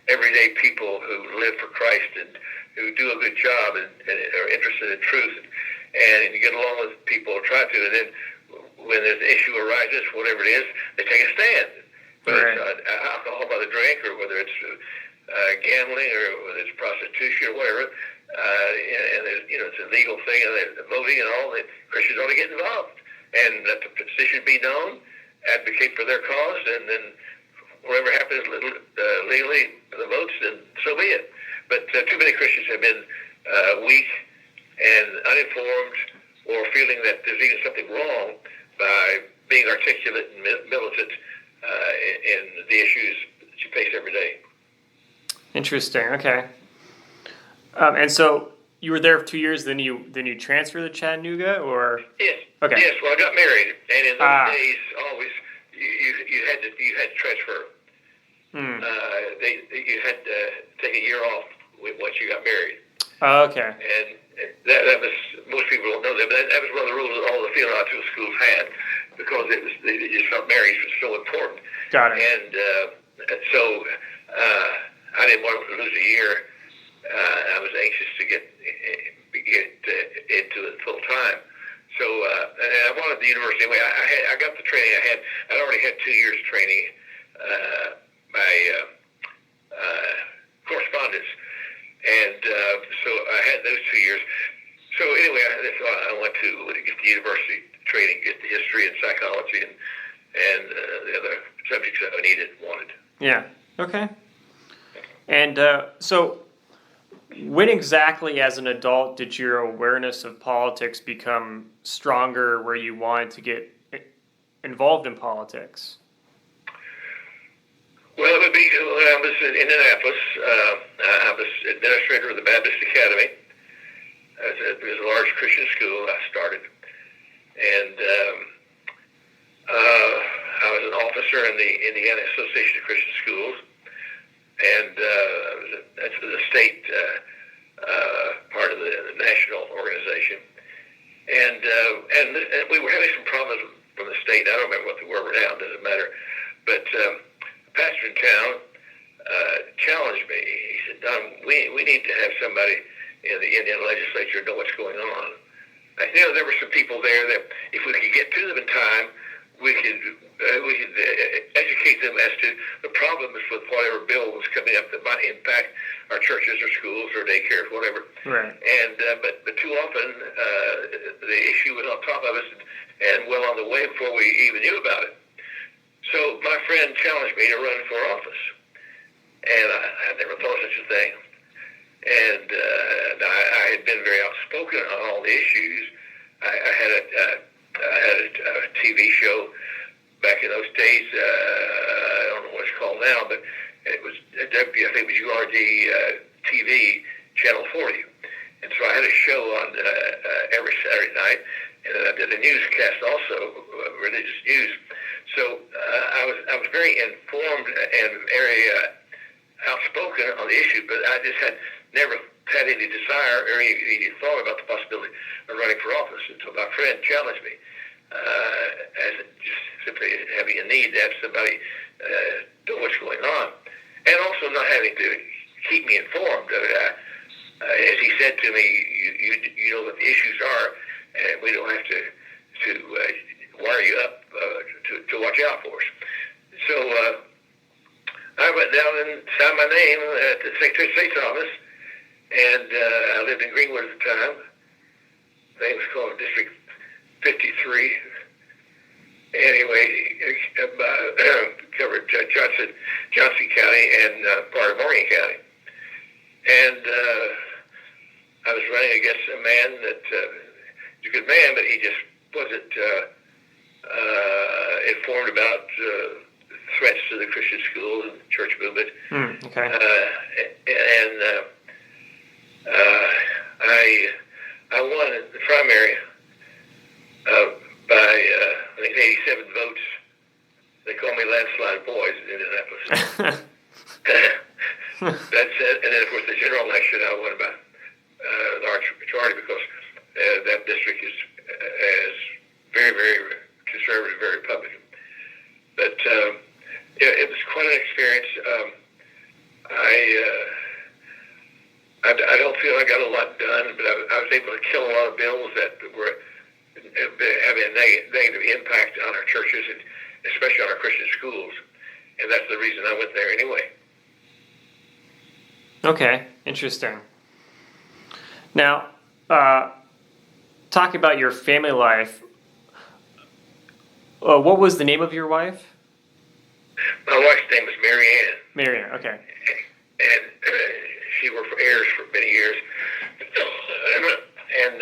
everyday people who live for Christ and who do a good job and are interested in truth, and you get along with people, try to, and then when an issue arises, whatever it is, they take a stand. Whether it's alcohol by the drink, or whether it's gambling, or whether it's prostitution, or whatever, and it's a legal thing, and voting and all, the Christians ought to get involved and let the position be known, advocate for their cause, and then whatever happens legally, the votes, then so be it. But too many Christians have been weak and uninformed, or feeling that there's even something wrong by being articulate and militant in the issues that you face every day. Interesting. Okay. And so you were there for 2 years, then you transferred to Chattanooga, or? Yes. Okay. Yes. Well, I got married, and in those days, always you had to transfer. You had to take a year off once you got married. Oh, okay. And that was, most people don't know that, but that was one of the rules that all the theological schools had, because they just felt marriage was so important. Got it. And so I didn't want to lose a year. I was anxious to get into it full time. So and I wanted the university anyway. I got the training. I'd already had 2 years training by correspondence, and so I had those 2 years. So anyway, I went to get the university training, get the history and psychology and the other subjects that I needed and wanted. Yeah. Okay. And so, when exactly, as an adult, did your awareness of politics become stronger, where you wanted to get involved in politics? Well, it would be when I was in Indianapolis. I was administrator of the Baptist Academy. It was a large Christian school I started. And I was an officer in the Indiana Association of Christian Schools. And that's the state part of the national organization. And we were having some problems from the state. I don't remember what they were now, it doesn't matter. But the pastor in town challenged me. He said, Don, we need to have somebody in the Indiana legislature know what's going on. There were some people there that if we could get to them in time, we could educate them as to the problems with whatever bill was coming up that might impact our churches or schools or daycares, whatever. Right. And but too often the issue was on top of us and well on the way before we even knew about it. So my friend challenged me to run for office, and I never thought of such a thing. And I had been very outspoken on all the issues. I had a TV show back in those days. I don't know what it's called now, but it was I think it was URD TV Channel 40. And so I had a show on every Saturday night, and then I did a newscast also, religious news. So I was very informed and very outspoken on the issue, but I just had never had any desire or any thought about the possibility of running for office until my friend challenged me, as just simply having a need to have somebody know what's going on, and also not having to keep me informed. As he said to me, you know what the issues are, and we don't have to wire you up to watch out for us. So I went down and signed my name at the Secretary of State's office, and I lived in Greenwood at the time. I think it was called District 53. Anyway, covered Johnson County and part of Morgan County. And I was running against a man that was a good man, but he just wasn't informed about threats to the Christian schools and church movement. Okay. I won the primary by I think 87 votes. They call me landslide boys in Indianapolis. That's it. And then of course the general election I won by large majority because that district is very, very conservative, very Republican. But learning experience. I don't feel I got a lot done, but I was able to kill a lot of bills that were having a negative impact on our churches, and especially on our Christian schools. And that's the reason I went there anyway. Okay, interesting. Now, talk about your family life. What was the name of your wife? My wife's name is Mary Ann. Mary Ann, okay. And she worked for Ayers for many years. And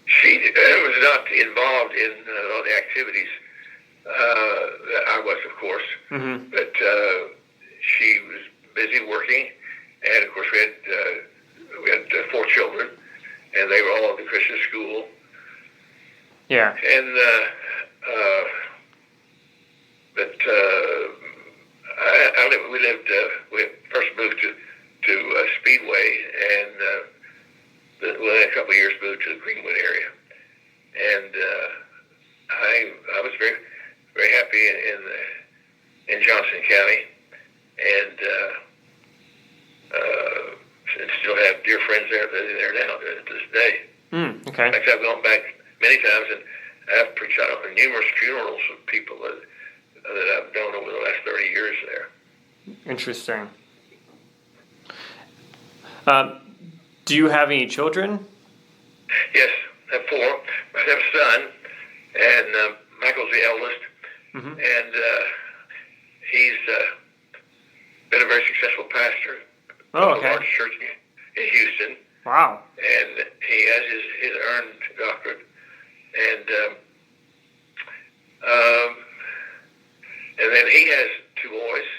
she was not involved in all the activities that I was, of course. Mm-hmm. But she was busy working, and of course we had 4 children, and they were all in the Christian school. Yeah. And we first moved to Speedway, and within a couple of years moved to the Greenwood area. And I was very, very happy in Johnson County, and still have dear friends there now to this day. Okay. In fact, I've gone back many times, and I've preached on numerous funerals of people that I've known over the last 30 years there. Interesting. Do you have any children? Yes, I have 4. I have a son, and Michael's the eldest, Mm-hmm. and he's been a very successful pastor Oh, of a okay. large church in Houston, Wow. and he has his earned doctorate, and then he has 2 boys,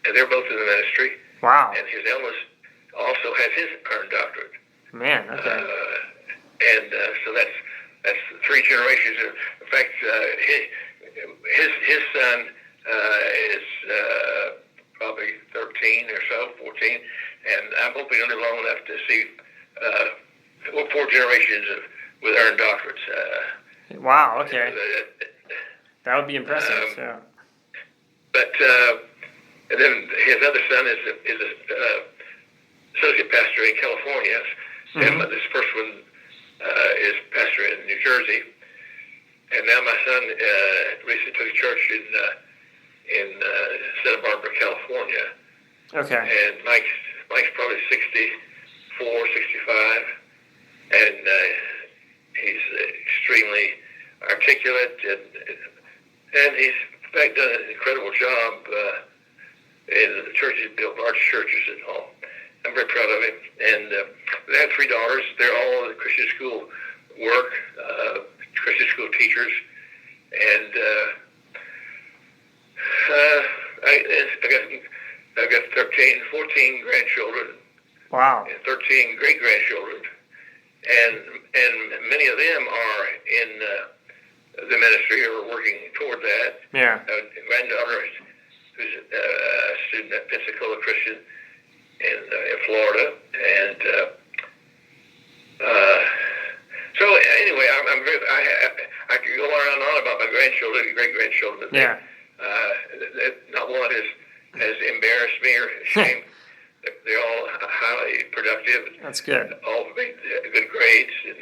and they're both in the ministry, Wow. and his eldest also has his earned doctorate. Man, okay. So that's 3 generations. In fact, his son is probably 13 or so, 14, and I'm hoping to live long enough to see 4 generations with earned doctorates. Wow, okay. That would be impressive, yeah. But and then his other son is a associate pastor in California, Mm-hmm. and this first one is pastor in New Jersey. And now my son recently took a church in Santa Barbara, California. Okay. And Mike's probably 64, 65, and he's extremely articulate, and he's in fact done an incredible job in the church. He's built large churches and all. I'm very proud of him. And they have 3 daughters. They're all in the Christian school work, Christian school teachers, and I've got 14 grandchildren. Wow. And 13 great grandchildren, and many of them are in the ministry or working toward that. Yeah. A granddaughter who's a student at Pensacola Christian in Florida, and so anyway, I could go on and on about my grandchildren and great grandchildren. Yeah. Not one has embarrassed me or shamed. They're all highly productive. That's good. All made good grades, and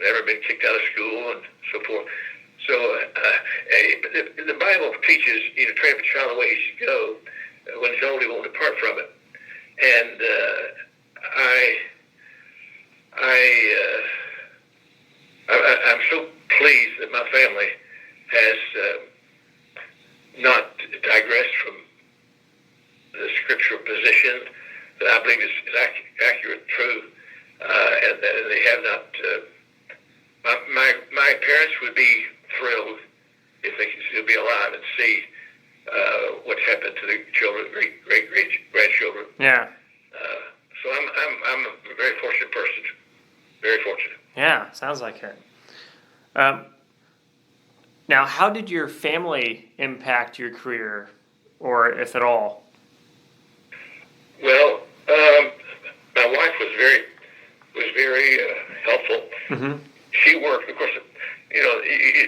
never been kicked out of school and so forth. So the Bible teaches you to train up a child the way he should go. When he's old, he won't depart from it. And I'm so pleased that my family has not digressed from the scriptural position that I believe is accurate, true, and they have not. My parents would be thrilled if they could still be alive and see what's happened to the children, great grandchildren. Yeah. So I'm a very fortunate person. Very fortunate. Yeah, sounds like it. Now, how did your family impact your career, or if at all? Well, my wife was very was very helpful. Mm-hmm. She worked, of course,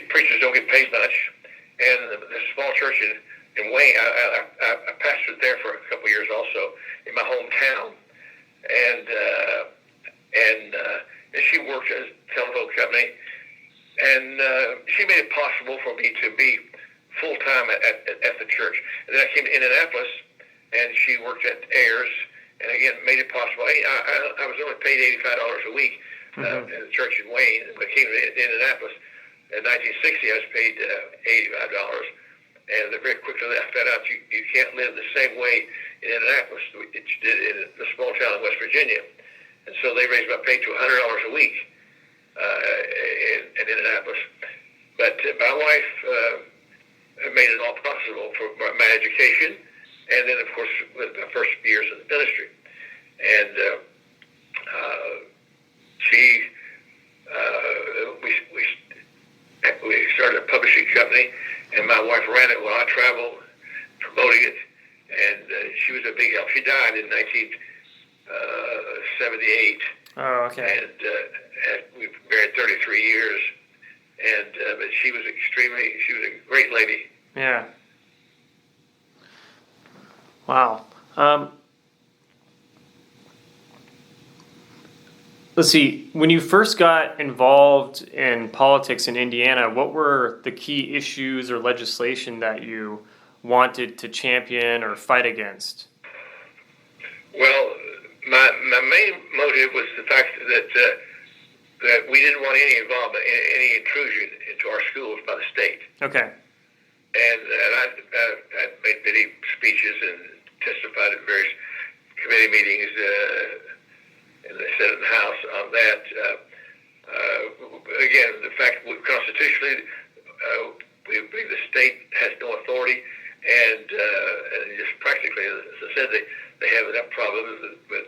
preachers don't get paid much, and the small church in Wayne, I pastored there for a couple of years also in my hometown, and she worked at a telephone company, and she made it possible for me to be full-time at the church. And then I came to Indianapolis, and she worked at Ayers, and again, made it possible. I was only paid $85 a week in the church in Wayne. When I came to Indianapolis in 1960, I was paid $85. And very quickly I found out you can't live the same way in Indianapolis that you did in the small town in West Virginia. And so they raised my pay to $100 a week in Indianapolis. But my wife made it all possible for my education, and then, of course, with my first years in the ministry. And we started a publishing company, and my wife ran it while I traveled, promoting it, and she was a big help. She died in 1978. Oh, okay. And we were married 33 years, and but she was a great lady. Yeah. Wow. Let's see. When you first got involved in politics in Indiana, what were the key issues or legislation that you wanted to champion or fight against? Well, my main motive was the fact that we didn't want any involvement, any intrusion into our schools by the state. Okay. And I made many speeches and testified at various committee meetings in the Senate and House on that. Again, the fact that constitutionally we believe the state has no authority, and just practically, as I said, they have enough problems with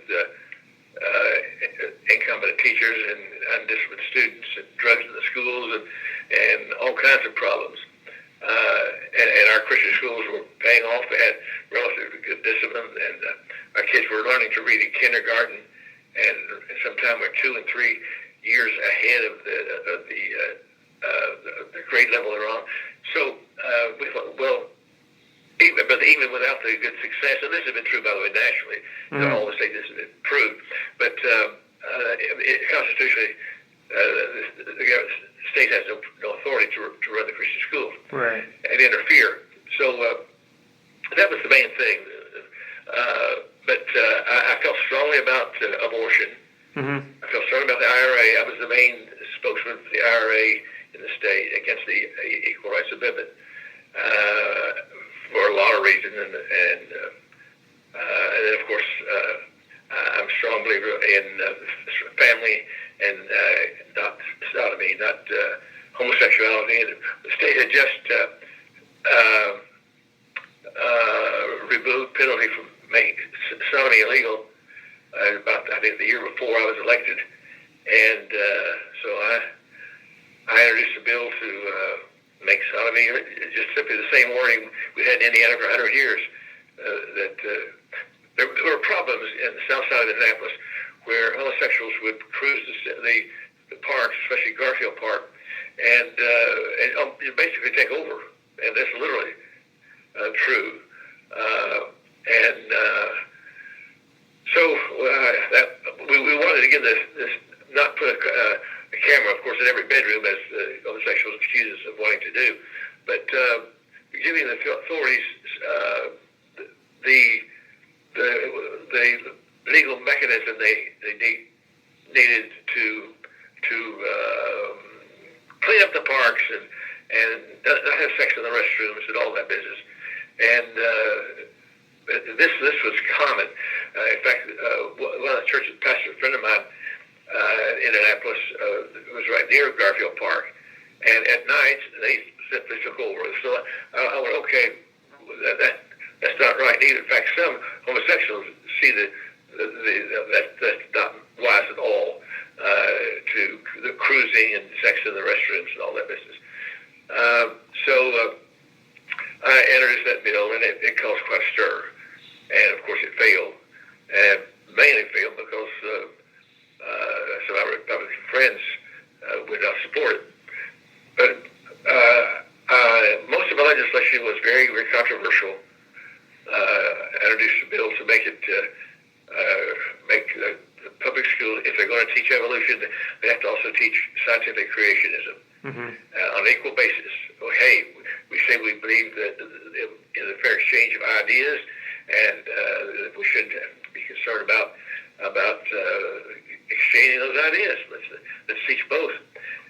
incompetent teachers and undisciplined students and drugs in the schools and all kinds of problems. And our Christian schools were paying off. They had relatively good discipline, and our kids were learning to read in kindergarten, and sometimes we're 2 and 3 years ahead of the grade level they're on. So we thought, well, even without the good success, and this has been true, by the way, nationally, not all the states has been proved, but constitutionally, the state has no authority to run the Christian schools, right, and interfere. So that was the main thing. But I felt strongly about abortion. Mm-hmm. I felt strongly about the IRA. I was the main spokesman for the IRA in the state against the Equal Rights Amendment for a lot of reasons, and then of course I'm a strong believer in family and not sodomy, not homosexuality. And the state had just removed penalty from making sodomy illegal about, I think, the year before I was elected, and so I introduced a bill to make sodomy just simply the same wording we had in Indiana for 100 years. That there were problems in the south side of Indianapolis where homosexuals would cruise the parks, especially Garfield Park, and basically take over, and that's literally true. So we wanted to give this not put a camera, of course, in every bedroom, as homosexuals accuse us of wanting to do, but giving the authorities the legal mechanism they needed to clean up the parks and not have sex in the restrooms and all that business. And this was common. In fact, one of the churches, pastor, a friend of mine in Indianapolis, was right near Garfield Park, and at night they simply took over. So I went, okay, that's not right either. In fact, some homosexuals see that's not wise at all, to the cruising and sex in the restrooms and all that business. So I introduced that bill, and it caused quite a stir. And of course, it failed, and mainly failed because friends would not support it. But most of the legislation was very, very controversial. Introduced a bill to make the public school, if they're going to teach evolution, they have to also teach scientific creationism on an equal basis. Well, hey, we say we believe that in the fair exchange of ideas, and we shouldn't be concerned about exchanging those ideas. Let's teach both.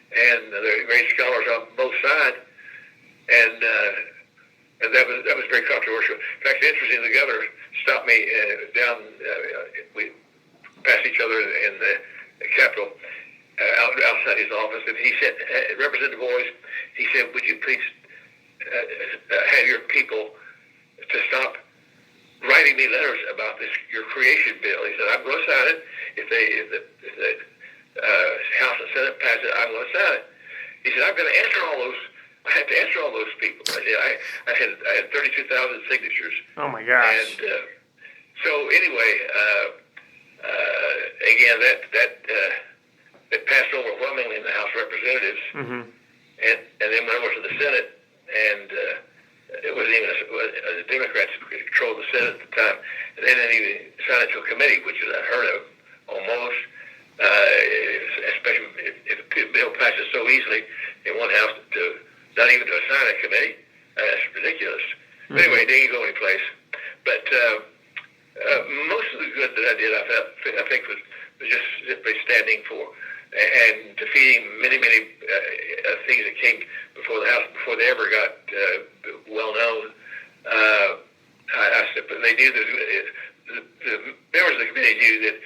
And there are great scholars on both sides, and that was very controversial. In fact, it's interesting. The governor stopped me down. We passed each other in the Capitol outside his office, and he said, "Representative Boyes," he said, "would you please have your people to stop writing me letters about your creation bill?" He said, "I'm going to sign it. If the House and Senate pass it, I'm going to sign it." He said, "I'm going to answer all those. I have to answer all those people." I said, I had 32,000 signatures. Oh my gosh! And so anyway, again, that passed overwhelmingly in the House of Representatives, and then went over to the Senate, and it wasn't even the Democrats controlled the Senate at the time, and they didn't even sign it to a committee, which is unheard of almost. Especially if a bill passes so easily in one house, not even to assign a committee, that's ridiculous. But anyway, it didn't go anyplace. But most of the good that I did, I think, was just simply standing for and defeating many things that came before the House before they ever got well known. I said, but they knew that. The members of the committee knew that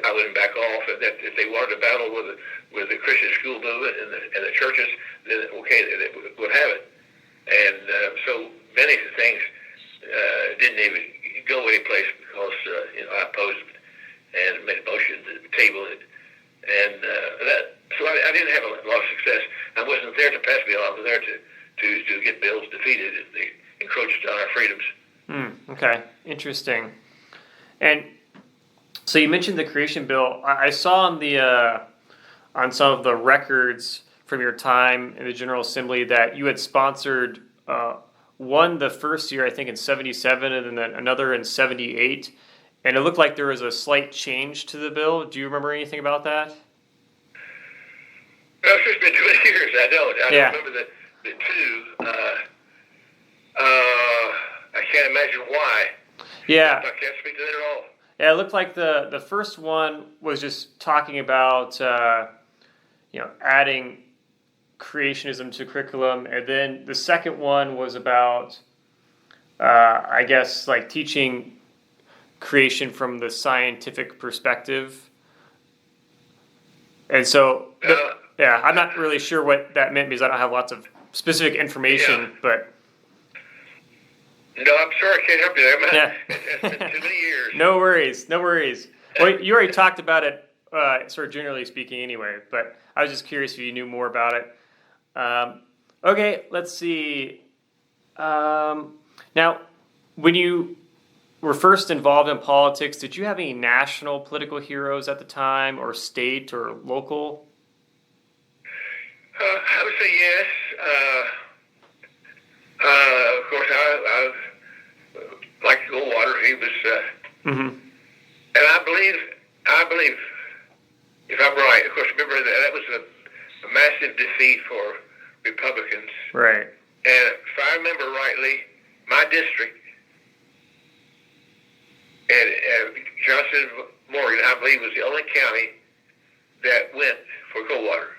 I wouldn't back off, and that if they wanted to battle with the Christian school movement and the churches, then okay, they would have it. And so many things didn't even go anyplace because I opposed it and made a motion to table it, and so I didn't have a lot of success. I wasn't there to pass bill. I was there to get bills defeated if they encroached on our freedoms. Okay, interesting. And so you mentioned the creation bill. I saw on some of the records from your time in the General Assembly that you had sponsored one the first year, I think in '77, and then another in '78. And it looked like there was a slight change to the bill. Do you remember anything about that? Well, it's just been 20 years. I don't remember the two. I can't imagine why. Yeah. I can't speak to that at all. Yeah, it looked like the first one was just talking about adding creationism to curriculum, and then the second one was about I guess like teaching creation from the scientific perspective. And so I'm not really sure what that meant because I don't have lots of specific information, but no, I'm sorry, I can't help you there. It's been too many years. No worries. Well, you already talked about it, sort of generally speaking anyway, but I was just curious if you knew more about it. Okay, let's see. Now, when you were first involved in politics, did you have any national political heroes at the time, or state or local? I would say yes. Of course, I like Goldwater. He was, and I believe, if I'm right, of course, remember that was a massive defeat for Republicans. Right. And if I remember rightly, my district, and Johnson Morgan, I believe, was the only county that went for Goldwater.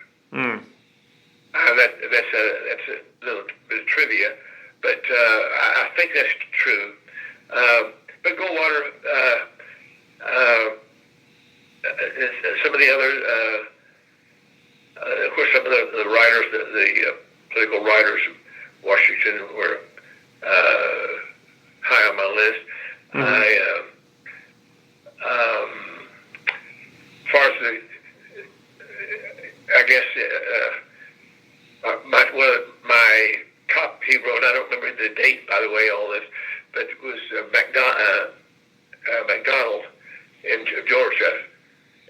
That's a little bit of trivia, but I think that's true. But Goldwater, some of the other, of course, some of the writers, the political writers of Washington were high on my list. As far as I guess my top hero, and I don't remember the date, by the way, all this, but it was McDonald in Georgia,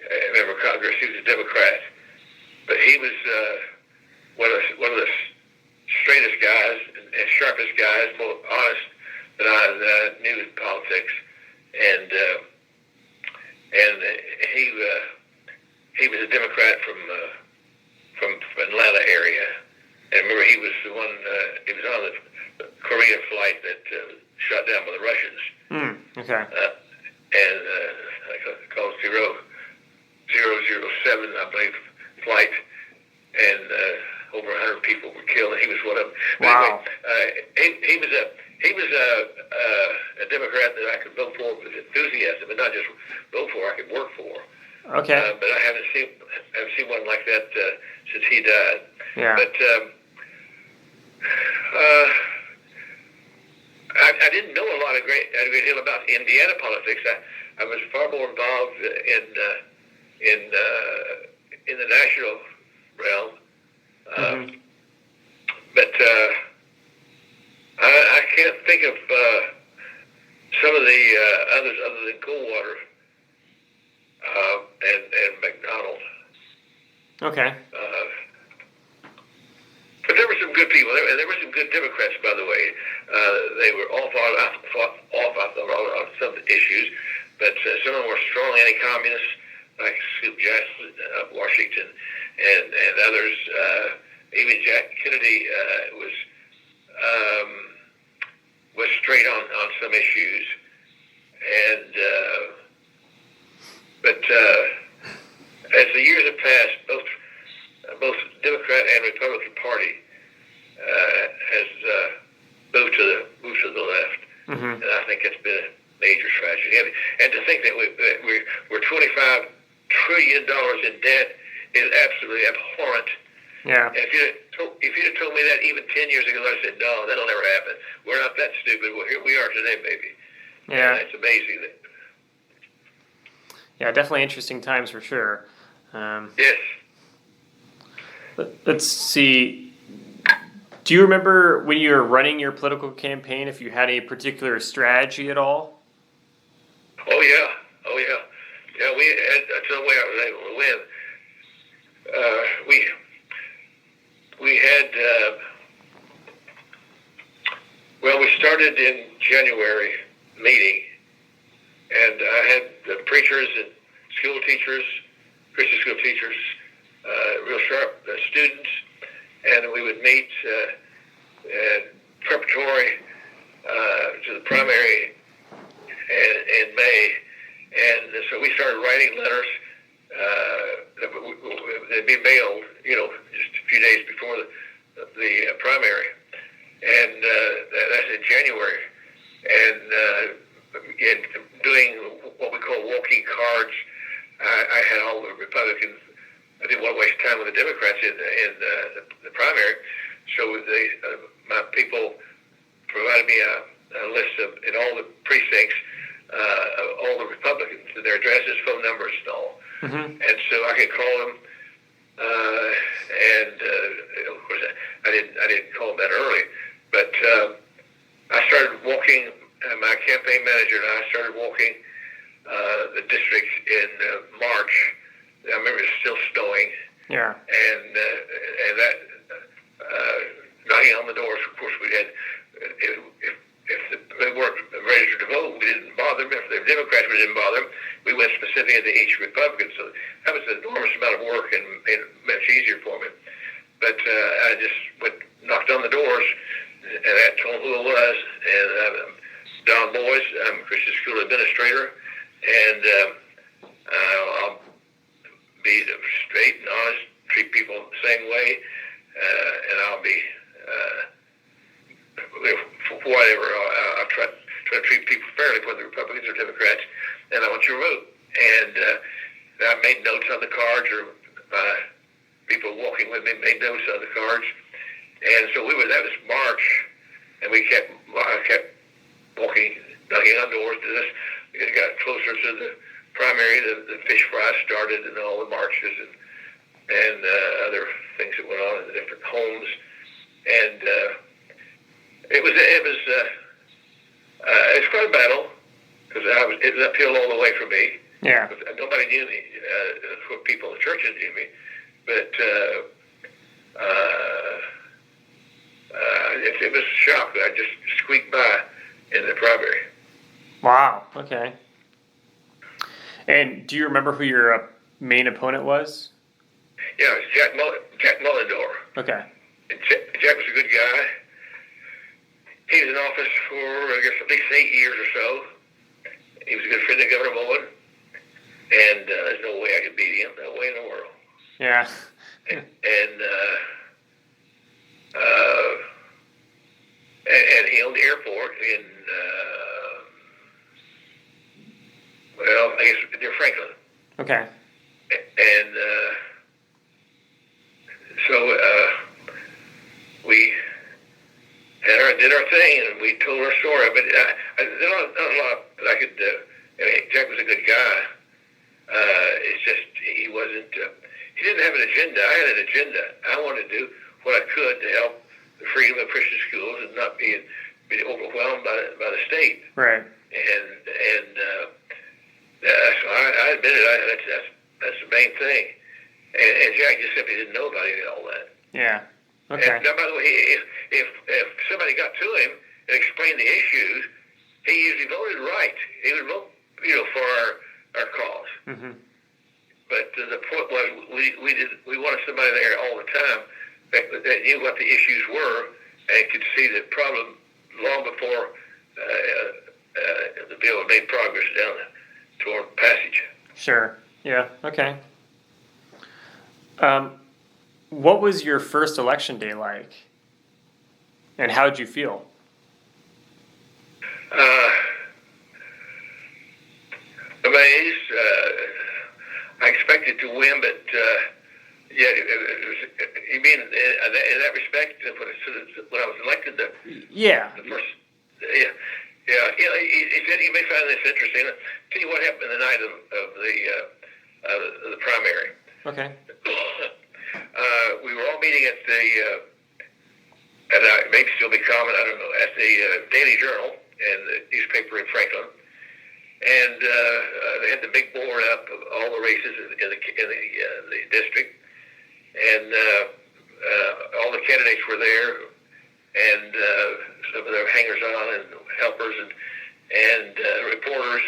a member of Congress. He was a Democrat, but he was one of the straightest guys and sharpest guys, more honest than I knew in politics, and he was a Democrat from Atlanta area, and remember he was the one. He was on the Korean flight that shot down by the Russians. Okay. And called 007, I believe, flight, and over 100 people were killed, and he was one of them. Wow. Anyway, he was a Democrat that I could vote for with enthusiasm, and not just vote for, I could work for. Okay. But I haven't seen one like that since he died. Yeah. But I didn't know a great deal about Indiana politics. I was far more involved in the national realm. But I can't think of some of the others other than Coldwater and McDonald. Okay. But there were some good people, and there were some good Democrats, by the way. They were all I thought, on some issues, but some of them were strong anti-communists, like Scoop Jackson of Washington, and others. Even Jack Kennedy was straight on some issues, and but as the years have passed, both Democrat and Republican Party has moved to the left, and I think it's been a major tragedy. And to think that we're $25 trillion in debt is absolutely abhorrent. Yeah. And if you'd have told me that even 10 years ago, I said, no, that'll never happen. We're not that stupid. Well, here we are today, baby. Yeah. And it's amazing. Yeah, definitely interesting times for sure. Yes. Let's see. Do you remember when you were running your political campaign, if you had a particular strategy at all? Oh, yeah. Yeah, that's the way I was able to win. We had, we started in January meeting, and I had the preachers and school teachers, Christian school teachers, real sharp students, and we would meet preparatory to the primary in May, and so we started writing letters that'd be mailed, just a few days before the primary, and that's in January, and doing what we call walking cards. I had all the Republicans. I didn't want to waste time with the Democrats in the primary, so my people provided me a list of in all the precincts of all the Republicans and their addresses, phone numbers, and all. And so I could call them, and of course I didn't call them that early, but I started walking. My campaign manager and I started walking the district in March. I remember it was still snowing. Yeah. And that knocking on the doors. Of course, we had if they weren't registered to vote, we didn't bother them. If they were Democrats, we didn't bother them. We went specifically to each Republican, so that was an enormous amount of work and made it much easier for me. But I just knocked on the doors, and I told them who it was. And Don Boys, I'm a Christian school administrator, and I'll be straight and honest, treat people the same way, and I'll be whatever. I'll try to treat people fairly, whether Republicans or Democrats, and I want your vote. And I made notes on the cards, or people walking with me made notes on the cards. And so that was March, and I kept walking, knocking on doors. It got closer to the primary. The fish fry started, and all the marches and other things that went on in the different homes. And it was quite a battle, because it was uphill all the way for me. Yeah. Nobody knew me. People in the churches knew me, but it was a shock that I just squeaked by in the primary. Wow. Okay. And do you remember who your main opponent was? Yeah, it was Jack Mullendorf. Okay. And Jack was a good guy. He was in office for, I guess, at least 8 years or so. He was a good friend of Governor Mullen. And there's no way I could beat him. No way in the world. Yeah. And he owned the airport in, well, I guess near Franklin. Okay. And so we did our thing, and we told our story. But there's not a lot that I could. I mean, Jack was a good guy. It's just he wasn't. He didn't have an agenda. I had an agenda. I wanted to do what I could to help the freedom of Christian schools and not be overwhelmed by the state. Right. And so I admit it. That's the main thing. And Jack just simply didn't know about any of all that. Yeah. Okay. And now, by the way, if somebody got to him and explained the issues, he usually voted right. He would vote, for our cause. Mm-hmm. But the point was, we wanted somebody there all the time that knew what the issues were and could see the problem long before the bill made progress down toward passage. Sure. Yeah. Okay. What was your first election day like? And how did you feel? Amazed. I expected to win, but yeah, you mean in that respect, when I was elected, Yeah. the first, yeah. You may find this interesting. I'll tell you what happened the night of the primary. Okay. We were all meeting at it may still be common, I don't know, at the Daily Journal and the newspaper in Franklin. And they had the big board up of all the races in the district. And all the candidates were there, and some of their hangers-on and helpers and reporters.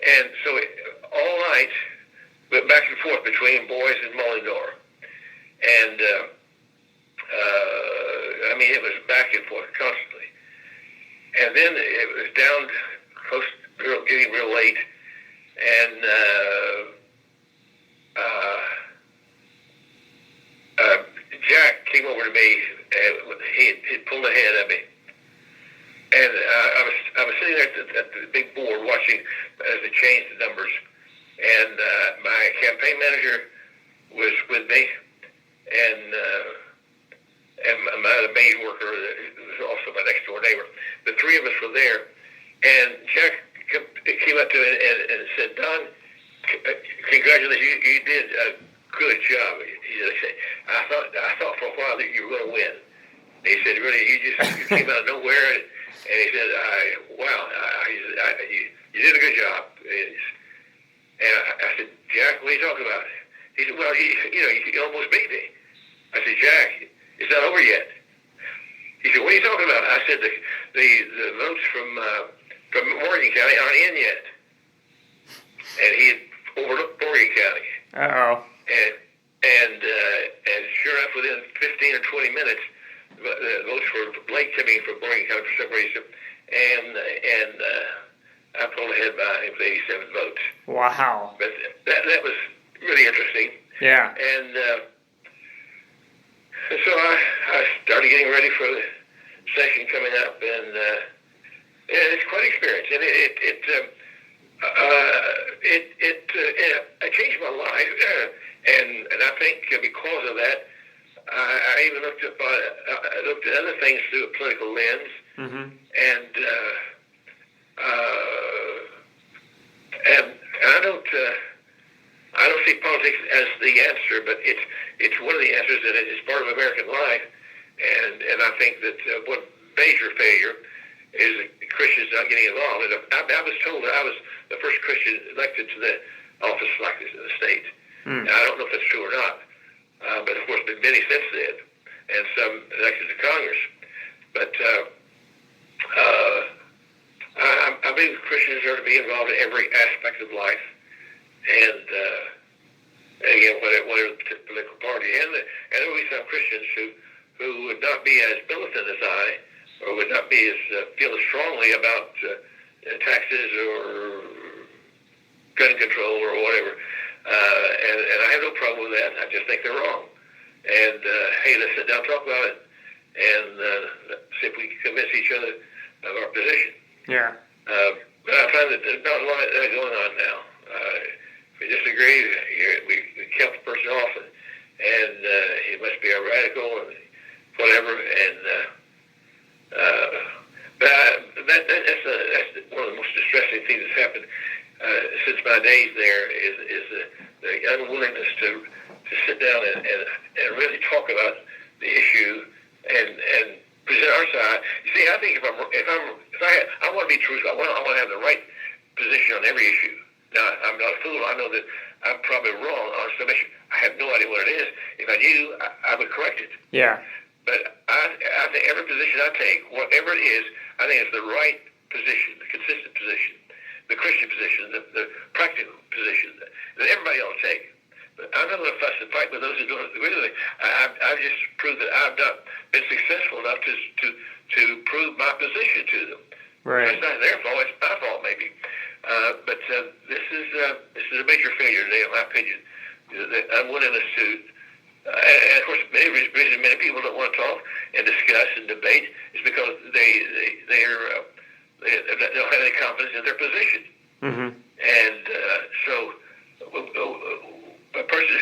And so all night, went back and forth between Boyce and Mullendorf. And, I mean, it was back and forth constantly. And then it was down close, getting real late. And Jack came over to me, and he pulled ahead of me. And I was sitting there at the big board watching as they changed the numbers. And my campaign manager was with me, and my maid worker, who was also my next door neighbor. The three of us were there, and Jack came up to me and said, "Don, congratulations, you did a good job." He said, I thought for a while that you were going to win. And he said, "Really, you came out of nowhere," and he said, "Wow, you did a good job." And I said, "Jack, what are you talking about?" He said, "Well, you almost beat me." I said, "Jack, it's not over yet." He said, "What are you talking about?" I said, "The votes from Morgan County aren't in yet." And he had overlooked Morgan County. Uh-oh. And sure enough, within 15 or 20 minutes, the votes were late coming from Morgan County for some reason, and I pulled ahead by him with 87 votes. Wow. But that was really interesting. Yeah. And so I started getting ready for the session coming up, and it's quite an experience. And it changed my life, and I think because of that, I even looked at other things through a political lens, Mm-hmm. and I don't see politics as the answer, but it's one of the answers, and it's part of American life. And I think that one major failure is Christians not getting involved. And I was told that I was the first Christian elected to the office like this in the state. Mm. Now, I don't know if that's true or not, but of course, been many since then, and some elected to Congress. But I believe Christians are to be involved in every aspect of life, and again, whatever the political party. And there will be some Christians who would not be as militant as I, or would not be as feel as strongly about taxes or gun control or whatever. And I have no problem with that. I just think they're wrong. And hey, let's sit down and talk about it, and see if we can convince each other of our position. Yeah. But I find that there's not a lot of that going on now. If we disagree, we cut the person off, and he must be a radical and whatever. And that's one of the most distressing things that's happened since my days there is the unwillingness to sit down and really talk about the issue and present our side. You see, I think I want to be truthful. I want to have the right position on every issue. Now, I'm not a fool. I know that I'm probably wrong on some issue. I have no idea what it is. If I knew, I would correct it. Yeah. But I think every position I take, whatever it is, I think it's the right position, the consistent position, the Christian position, the practical position that everybody ought to take. But I'm not going to fuss and fight with those who don't agree with me. I've just proved that I've not been successful enough to prove my position to them. Right. It's not their fault. It's my fault, maybe. But this is a major failure today, in my opinion. The unwillingness to, and of course, many reasons many people don't want to talk and discuss and debate is because they don't have any confidence in their position. Mm-hmm. And so a person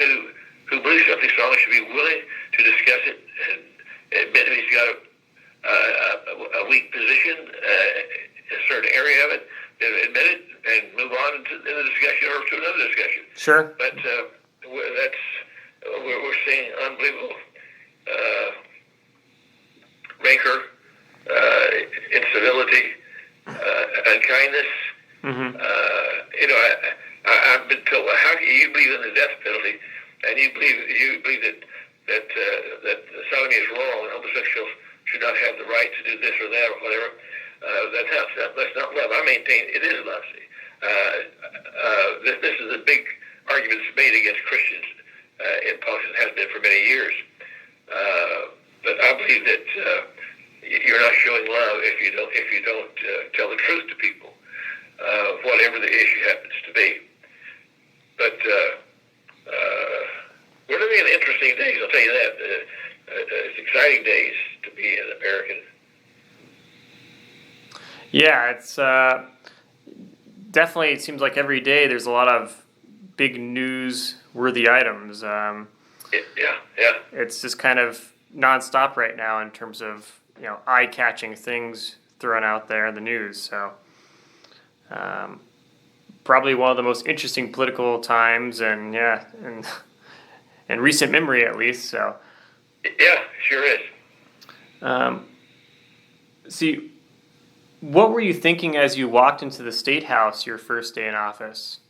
who believes something strongly should be willing to discuss it and admit if he's got a weak position in a certain area of it, then admit it and move on into the discussion or to another discussion. Sure. But we're seeing unbelievable rancor, incivility, unkindness. Mm-hmm. I've been told, how can you believe in the death penalty, and you believe that sodomy is wrong and homosexuals should not have the right to do this or that or whatever? That's not love. I maintain it is love. See, this is a big argument that's made against Christians in politics. It has been for many years. But I believe that you're not showing love if you don't tell the truth to people, whatever the issue happens to be. But we're living in interesting days. I'll tell you that. It's exciting days to be an American. Yeah, it's definitely. It seems like every day there's a lot of big news-worthy items. Yeah. It's just kind of nonstop right now in terms of eye-catching things thrown out there in the news. So probably one of the most interesting political times, and in recent memory at least. So yeah, sure is. See. What were you thinking as you walked into the State House your first day in office?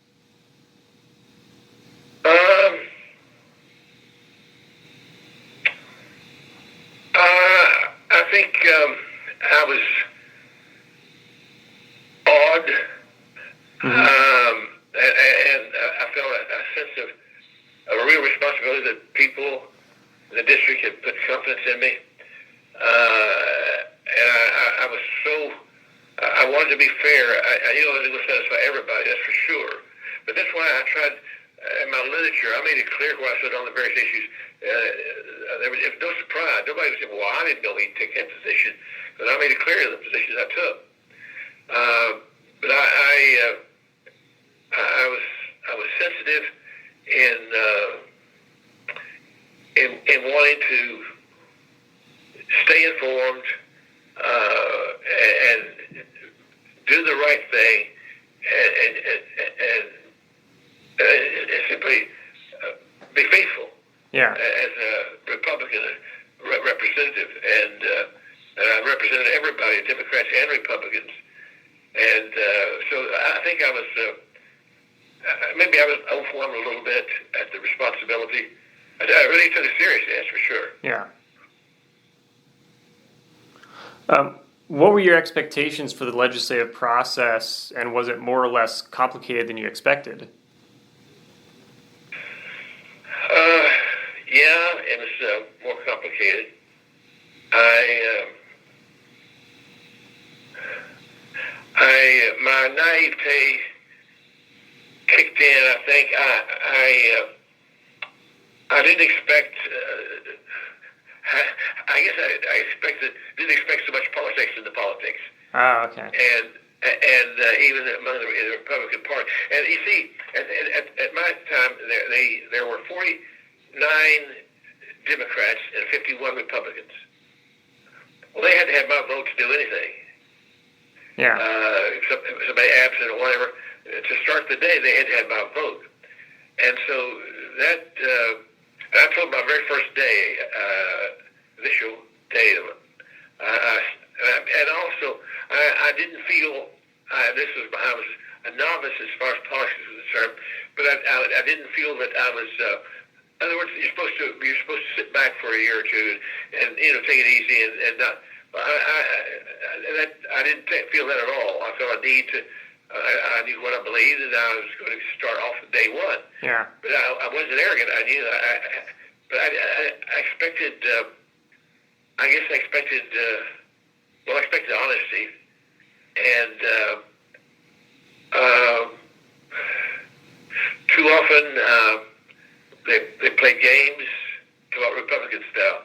I think I was awed, and I felt a sense of a real responsibility that people in the district had put confidence in me, and I was so. I wanted to be fair. I knew I wasn't going to satisfy everybody, that's for sure. But that's why I tried, in my literature, I made it clear where I stood on the various issues. There was no surprise. Nobody would say, well, I didn't know he'd take that position. But I made it clear the positions I took. But I was sensitive in wanting to stay informed, and do the right thing, and simply be faithful. Yeah. As a Republican representative, and I represented everybody, Democrats and Republicans, and so I think I was maybe I was overwhelmed a little bit at the responsibility. I Everybody took it seriously, that's for sure. Yeah. What were your expectations for the legislative process, and was it more or less complicated than you expected? Yeah, it was more complicated. My naivete kicked in. I think I didn't expect. I guess I didn't expect so much politics in the politics. Oh, okay. And even among the Republican Party. And you see, at my time, there were 49 Democrats and 51 Republicans. Well, they had to have my vote to do anything. Yeah. Somebody absent or whatever. To start the day, they had to have my vote. And so that, I told my very first day, initial day, and also I didn't feel, I was a novice as far as politics was concerned, but I didn't feel that I was, in other words, you're supposed to sit back for a year or two and take it easy and not. I didn't feel that at all. I felt a need to. I knew what I believed, and I was going to start off from day one. Yeah. But I wasn't arrogant. I knew. But I expected. I guess I expected. I expected honesty, and too often they play games, come out Republican style.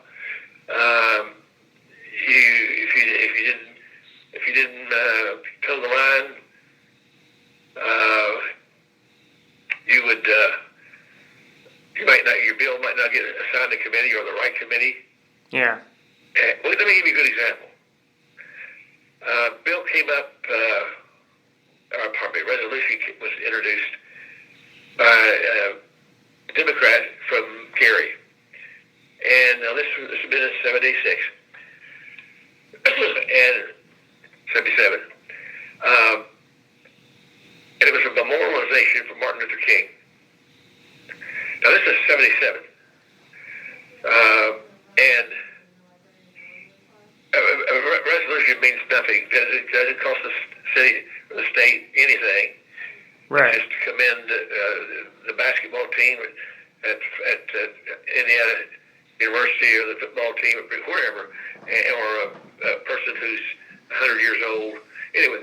If you didn't toe the line, your bill might not get assigned a committee or the right committee. Yeah. Well, let me give you a good example. Bill came up, resolution was introduced by a Democrat from Gary. And this has been in 76 and 77. And it was a memorialization for Martin Luther King. Now, this is 77. And a resolution means nothing. It doesn't cost the city or the state anything. Right. Just to commend the basketball team at Indiana University or the football team or wherever, or a person who's 100 years old. Anyway,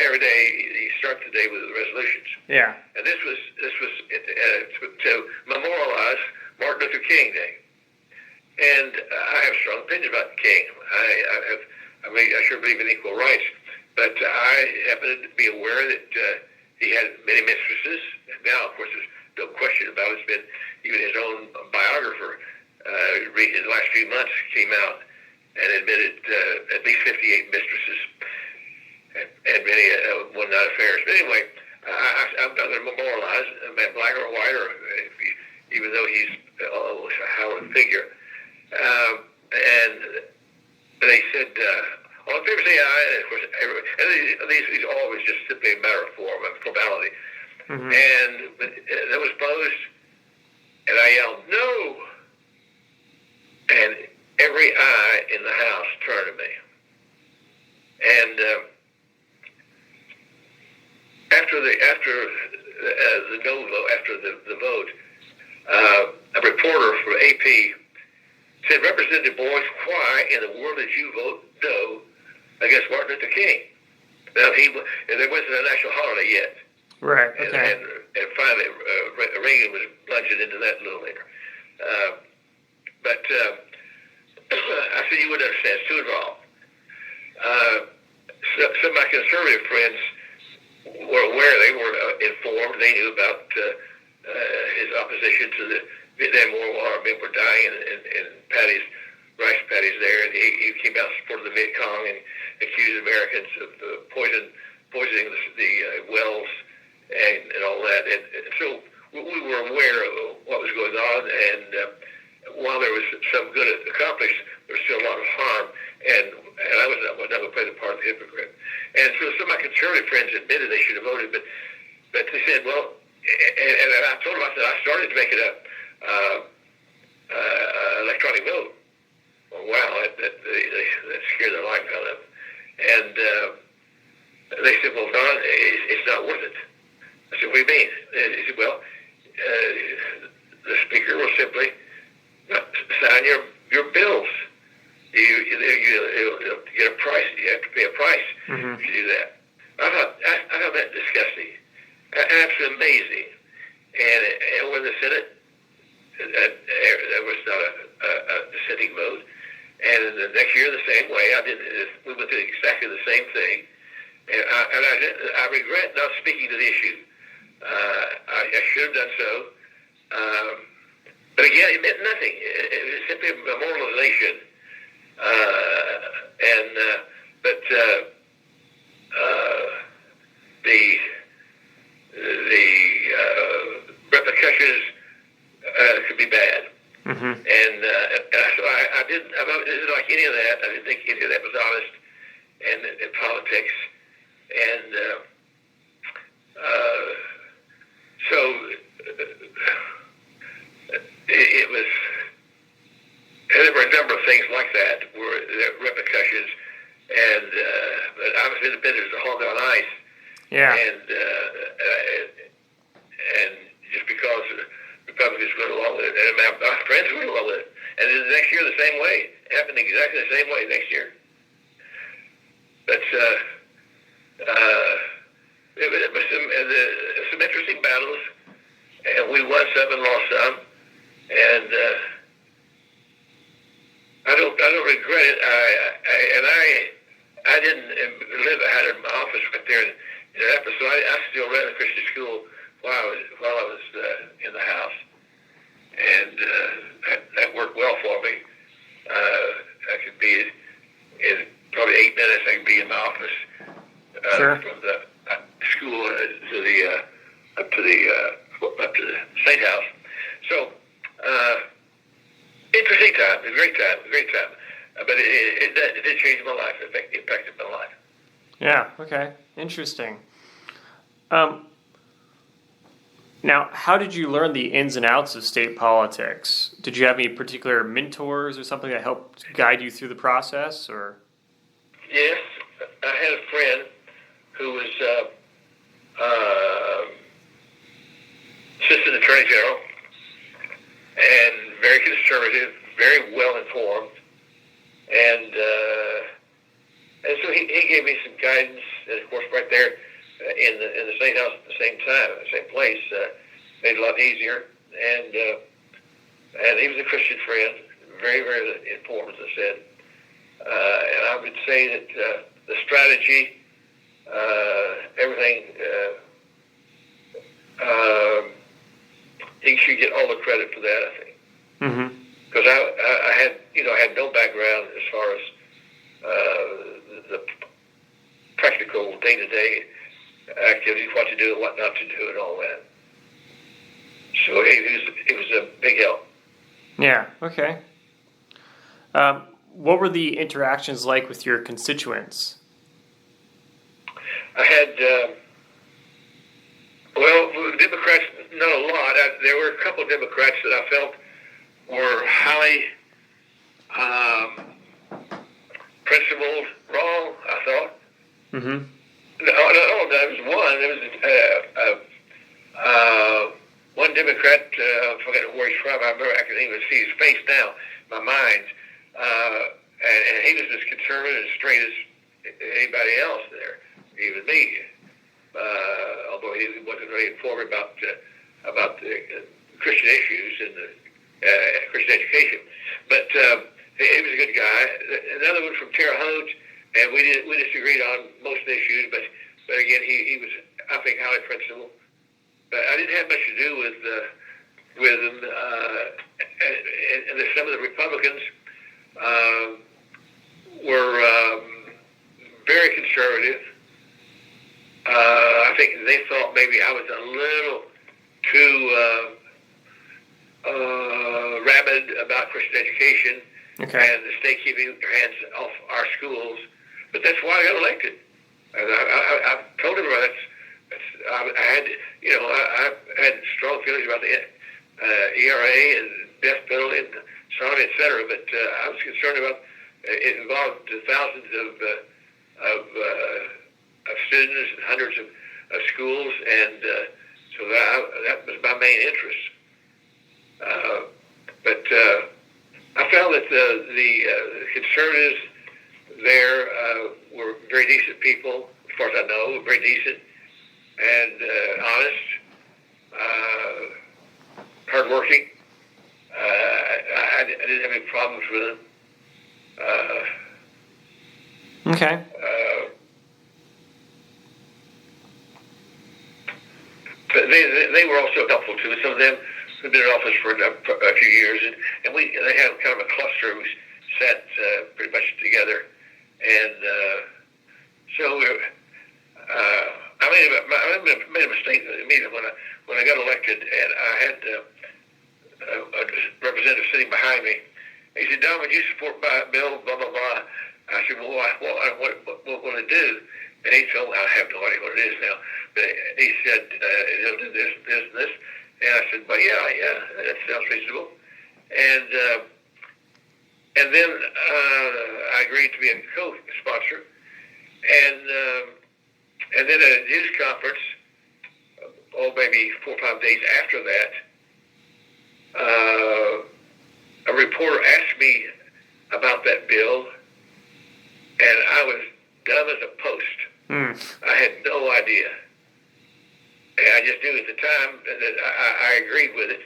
every day you start the day with the resolutions. Yeah. And this was to memorialize Martin Luther King Day. And I have a strong opinion about King. I sure believe in equal rights, but I happen to be aware that he had many mistresses. And now, of course, there's no question about it. It's been even his own biographer in the last few months came out and admitted at least 58 mistresses and many one-night affairs. But anyway, I'm not going to memorialize a man, black or white, or even though he's a howling figure. And they said, all in favor say aye. And of course, these are always just simply a matter of form, of formality. Mm-hmm. And that was opposed, and I yelled, no! And every eye in the house turned to me. And after the no vote, after the vote, a reporter from AP said, Representative Boyce, why in the world did you vote no against Martin Luther King? Now, there wasn't a national holiday yet. Right, okay. And finally, Reagan was plunging into that a little later. But I said, you wouldn't understand. It's too involved. Some of my conservative friends were aware. They were informed. They knew about his opposition to the Vietnam War while our men were dying in rice paddies there. And he came out and supported the Viet Cong and accused Americans of poisoning the wells and all that. And so we were aware of what was going on. And while there was some good accomplished, there was still a lot of harm. And I was not going to play the part of the hypocrite. And so some of my conservative friends admitted they should have voted, but they said, well, and I told them, I said, I started to make it up. on your bills. You get a price. You have to pay a price if you do that. I found that disgusting, absolutely amazing. And when the Senate, there was not a dissenting vote. And the next year, the same way. We went through exactly the same thing. And I regret not speaking to the issue. I should have done so. But again, it meant nothing. It was simply a memorialization. But the repercussions could be bad. And so I didn't like any of that. I didn't think any of that was honest in politics. And so it was. And there were a number of things like that where there were repercussions, but obviously the business is a hog on ice. Yeah. And just because Republicans went along with it, and my friends went along with it, and then the next year the same way. It happened exactly the same way next year. But it was some interesting battles, and we won some and lost some, and I don't regret it. I didn't live. I had an office right there in Annapolis, so I still ran a Christian school while I was in the house, and that worked well for me. I could be in probably 8 minutes. I could be in my office from the school up to the State House. So. Interesting time, a great time. But it did change my life. It impacted my life. Yeah, okay. Interesting. Now, how did you learn the ins and outs of state politics? Did you have any particular mentors or something that helped guide you through the process? Or yes, I had a friend who was assistant attorney general, and very conservative, very well informed, and so he gave me some guidance, and of course, right there in the State House at the same time, at the same place, made it a lot easier. And he was a Christian friend, very, very informed, as I said. And I would say that the strategy, everything. He should get all the credit for that, I think. Because I had no background as far as the practical day-to-day activities, what to do and what not to do, and all that. So he was a big help. Yeah. Okay. What were the interactions like with your constituents? I had. Democrats, not a lot. There were a couple of Democrats that I felt were highly principled, wrong, I thought. No, there was one. There was one Democrat, I forget where he's from. I remember I can even see his face now in my mind. And he was as conservative and straight as anybody else there, even me. Although he wasn't really informed about the Christian issues and the Christian education, but he was a good guy. Another one from Terre Haute, and we disagreed on most issues, but again he was, I think, highly principled. But I didn't have much to do with him, and some of the Republicans were very conservative. I think they thought maybe I was a little too rabid about Christian education and the state keeping their hands off our schools. But that's why I got elected. And I've told everybody I had strong feelings about the ERA and death penalty and so on, et cetera. But I was concerned about it involved thousands of students and hundreds of schools, and so that was my main interest. But I found that the conservatives there were very decent people, as far as I know, very decent and honest, hardworking. I didn't have any problems with them. Okay. But they were also helpful too. Some of them had been in office for a few years, and they had kind of a cluster who sat pretty much together, and so I made a mistake immediately when I got elected, and I had a representative sitting behind me. He said, "Don, would you support my bill?" Blah blah blah. I said, "Well, what will it do?" And he told me, I have no idea what it is now. But he said, "It'll do this, this, and this." And I said, "But yeah, that sounds reasonable." And then I agreed to be a co-sponsor. And then at a news conference, maybe 4 or 5 days after that, a reporter asked me about that bill, and I was dumb as a post. I had no idea. And I just knew at the time that I agreed with it,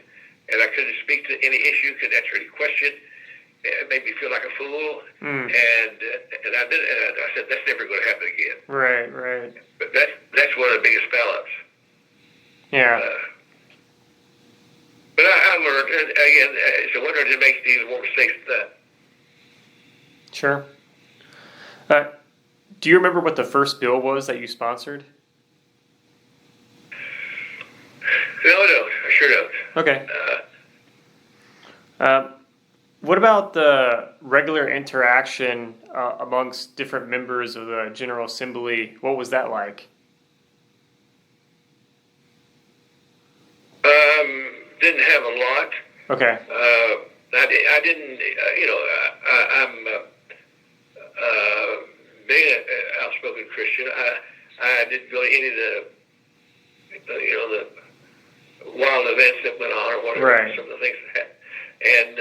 and I couldn't speak to any issue, couldn't answer any question. It made me feel like a fool, and I did. And I said, "That's never going to happen again." Right. But that's one of the biggest foul-ups. Yeah. But I learned, and again, it's a wonder to make these more mistakes than that. Sure. Do you remember what the first bill was that you sponsored? No, I don't. I sure don't. Okay. What about the regular interaction amongst different members of the General Assembly? What was that like? Didn't have a lot. Okay. I didn't. I'm being an outspoken Christian. I didn't go to any of the wild events that went on or whatever. Right. Some of the things that happened. And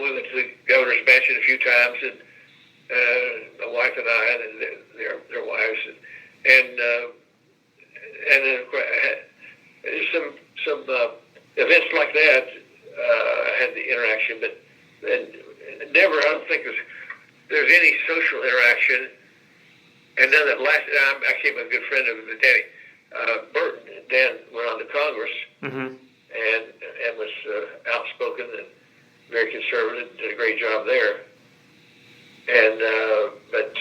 we went to the governor's mansion a few times, and my wife and I, and their wives, and then some events like that. I had the interaction, but never. I don't think there's any social interaction, and none that lasted. I became a good friend of Danny Burton. Dan went on to Congress. And was outspoken and very conservative, did a great job there. And but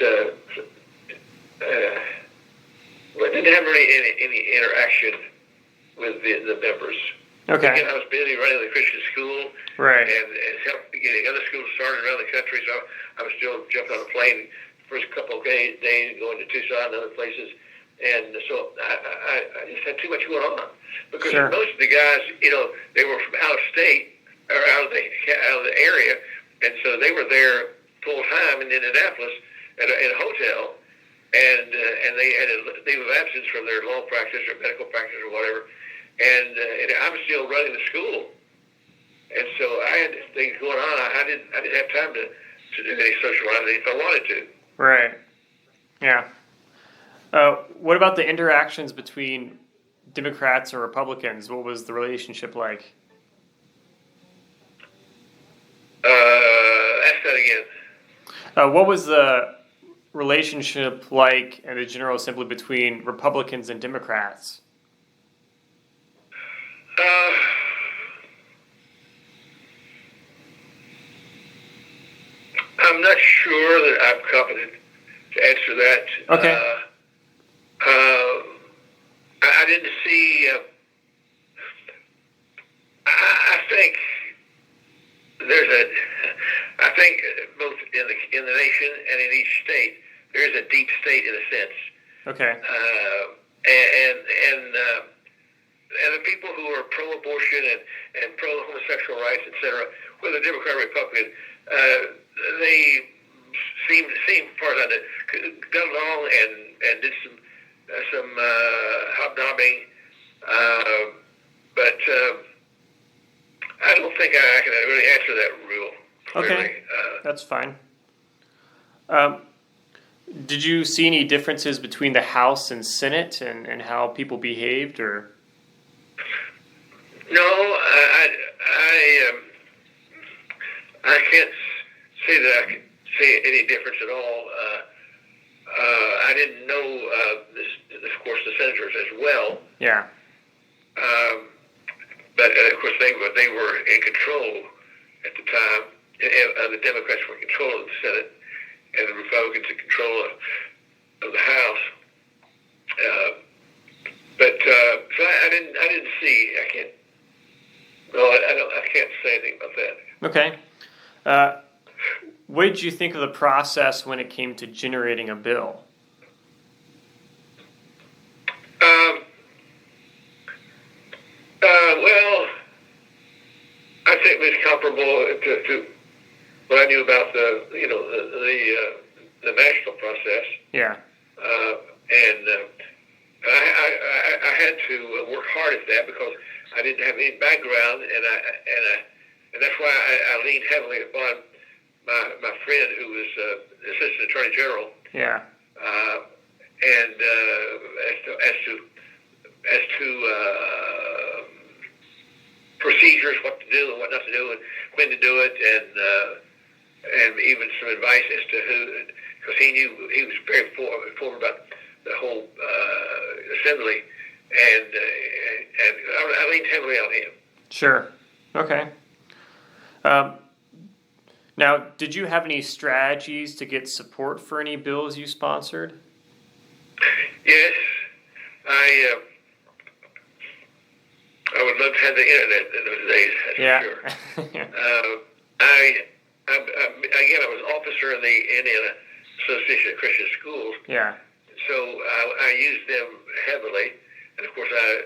didn't have really any interaction with the members. Okay. Again, I was busy running the Christian school, right, and helped getting other schools started around the country. So I was still jumping on a plane the first couple of days, going to Tucson and other places. And so I just had too much going on, because sure. Most of the guys, they were from out of state or out of the area, and so they were there full time in Indianapolis in a hotel, and they had a leave of absence from their law practice or medical practice or whatever, and I'm still running the school, and so I had things going on. I didn't have time to do any socializing if I wanted to. Right. Yeah. What about the interactions between Democrats or Republicans? What was the relationship like? Ask that again. What was the relationship like in the General Assembly between Republicans and Democrats? I'm not sure that I'm competent to answer that. Okay. I didn't see. I think I think both in the nation and in each state, there is a deep state in a sense. Okay. And the people who are pro-abortion and pro-homosexual rights, etc., whether Democrat or Republican, they seem, as far as I know, got along and did some hobnobbing, but I don't think I can really answer that real clearly. Okay, that's fine. Um, did you see any differences between the House and Senate and how people behaved, or? No, I can't say that I can see any difference at all. I didn't know of course, the senators as well. Yeah. But of course, they were in control at the time. The Democrats were in control of the Senate, and the Republicans in control of the House. So I didn't see. I can't. No, I can't say anything about that. Okay. What did you think of the process when it came to generating a bill? Well, I think it was comparable to what I knew about the national process. Yeah. And I had to work hard at that because I didn't have any background, and that's why I leaned heavily upon my friend who was Assistant Attorney General. Yeah. And as to procedures, what to do and what not to do, and when to do it, and even some advice as to who, because he was very informed about the whole assembly, and I leaned heavily on him. Sure. Okay. Now, did you have any strategies to get support for any bills you sponsored? Yes, I would love to have the internet in those days. That's Yeah. for sure. Again, I was an officer in the Indiana Association of Christian Schools. Yeah. So I used them heavily, and of course I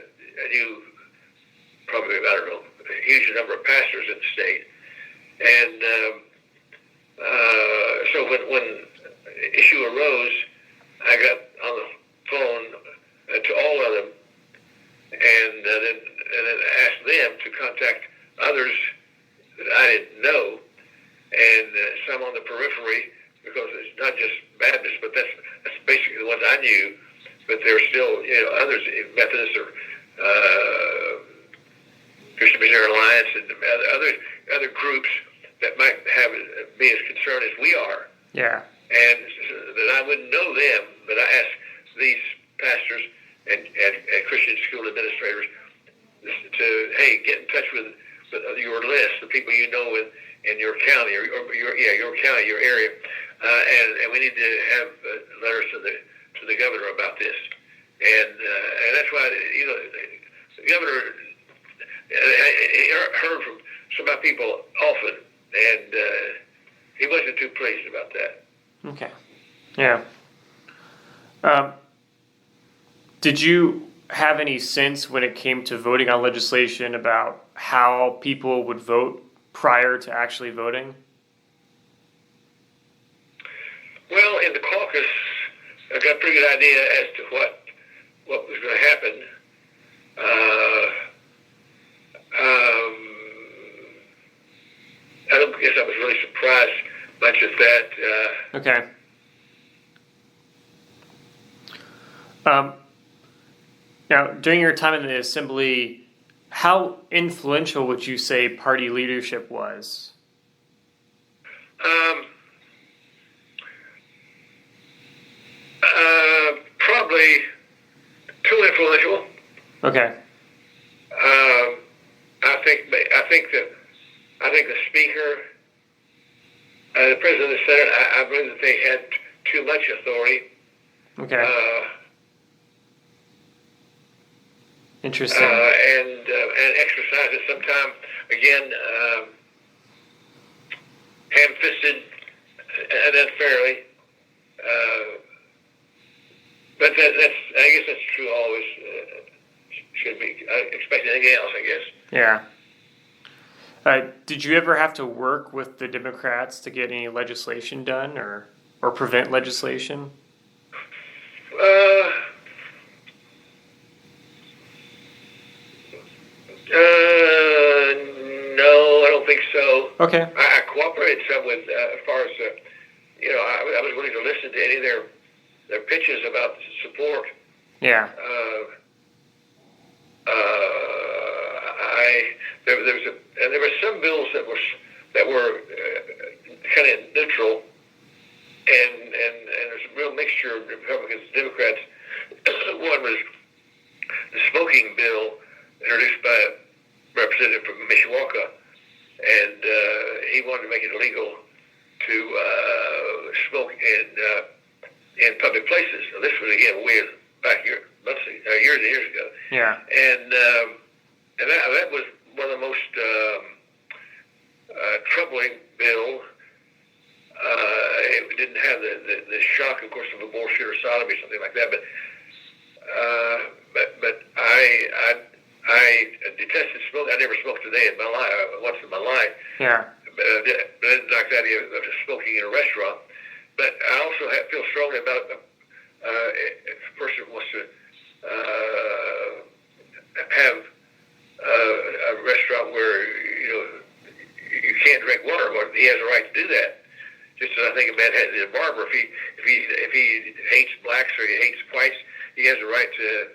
knew probably, I don't know, a huge number of pastors in the state. And so when issue arose, I got on the phone to all of them, and then asked them to contact others that I didn't know, and some on the periphery, because it's not just Baptists, but that's basically the ones I knew. But there are still others, Methodists or Christian Missionary Alliance, and other groups that might be as concerned as we are. Yeah. And that I wouldn't know them, but I asked these pastors and Christian school administrators to, hey, get in touch with your list, the people you know in your county or your county, your area, and we need to have letters to the governor about this, and that's why the governor heard from some of my people often, and he wasn't too pleased about that. Okay. Yeah. Did you have any sense when it came to voting on legislation about how people would vote prior to actually voting? Well, in the caucus, I got a pretty good idea as to what was going to happen. I don't guess I was really surprised much at that. Okay. Now, during your time in the assembly, how influential would you say party leadership was? Probably too influential. Okay. I think the speaker, the president of the Senate, I believe that they had too much authority. Okay. Interesting. And exercise it sometime again, ham-fisted and unfairly. But I guess that's true always. Should be expect anything else, I guess. Yeah. Did you ever have to work with the Democrats to get any legislation done or prevent legislation? No, So Okay. I cooperated some with, as far as, I was willing to listen to any of their pitches about support. Yeah. There were some bills that were kind of neutral, and there's a real mixture of Republicans and Democrats. One was the smoking bill introduced by a representative from Mishawaka, and he wanted to make it illegal to smoke in public places. Now, this was again way back here, years and years ago. Yeah. And that was one of the most troubling bill. It didn't have the shock, of course, of abortion or sodomy, something like that. But I detested smoke. I never smoked a day in my life, once in my life. Yeah. But I didn't like the idea of smoking in a restaurant. But I also feel strongly about if a person wants to have a restaurant where you can't drink water, well, he has a right to do that. Just as I think a man has a barber, if he hates blacks or he hates whites, he has a right to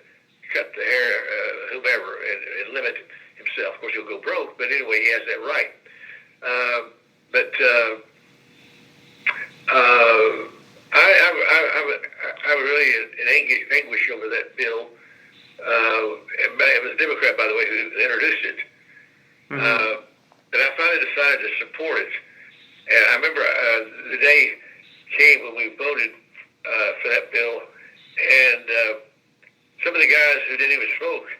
cut the hair, whomever, and limit himself. Of course, he'll go broke, but anyway, he has that right. I was really in anguish over that bill. It was a Democrat, by the way, who introduced it. Mm-hmm. And I finally decided to support it. And I remember the day came when we voted for that bill, and some of the guys who didn't even smoke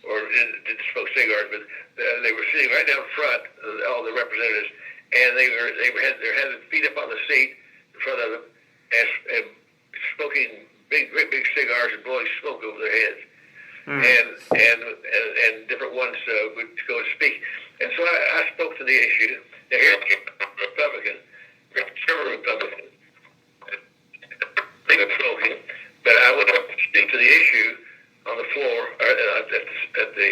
or didn't smoke cigars, but they were sitting right down front, all the representatives, and they had their feet up on the seat in front of them, and smoking great big cigars and blowing smoke over their heads. And different ones would go and speak. And so I spoke to the issue. Now here came a Republican, smoking, but I would speak to the issue on the floor at the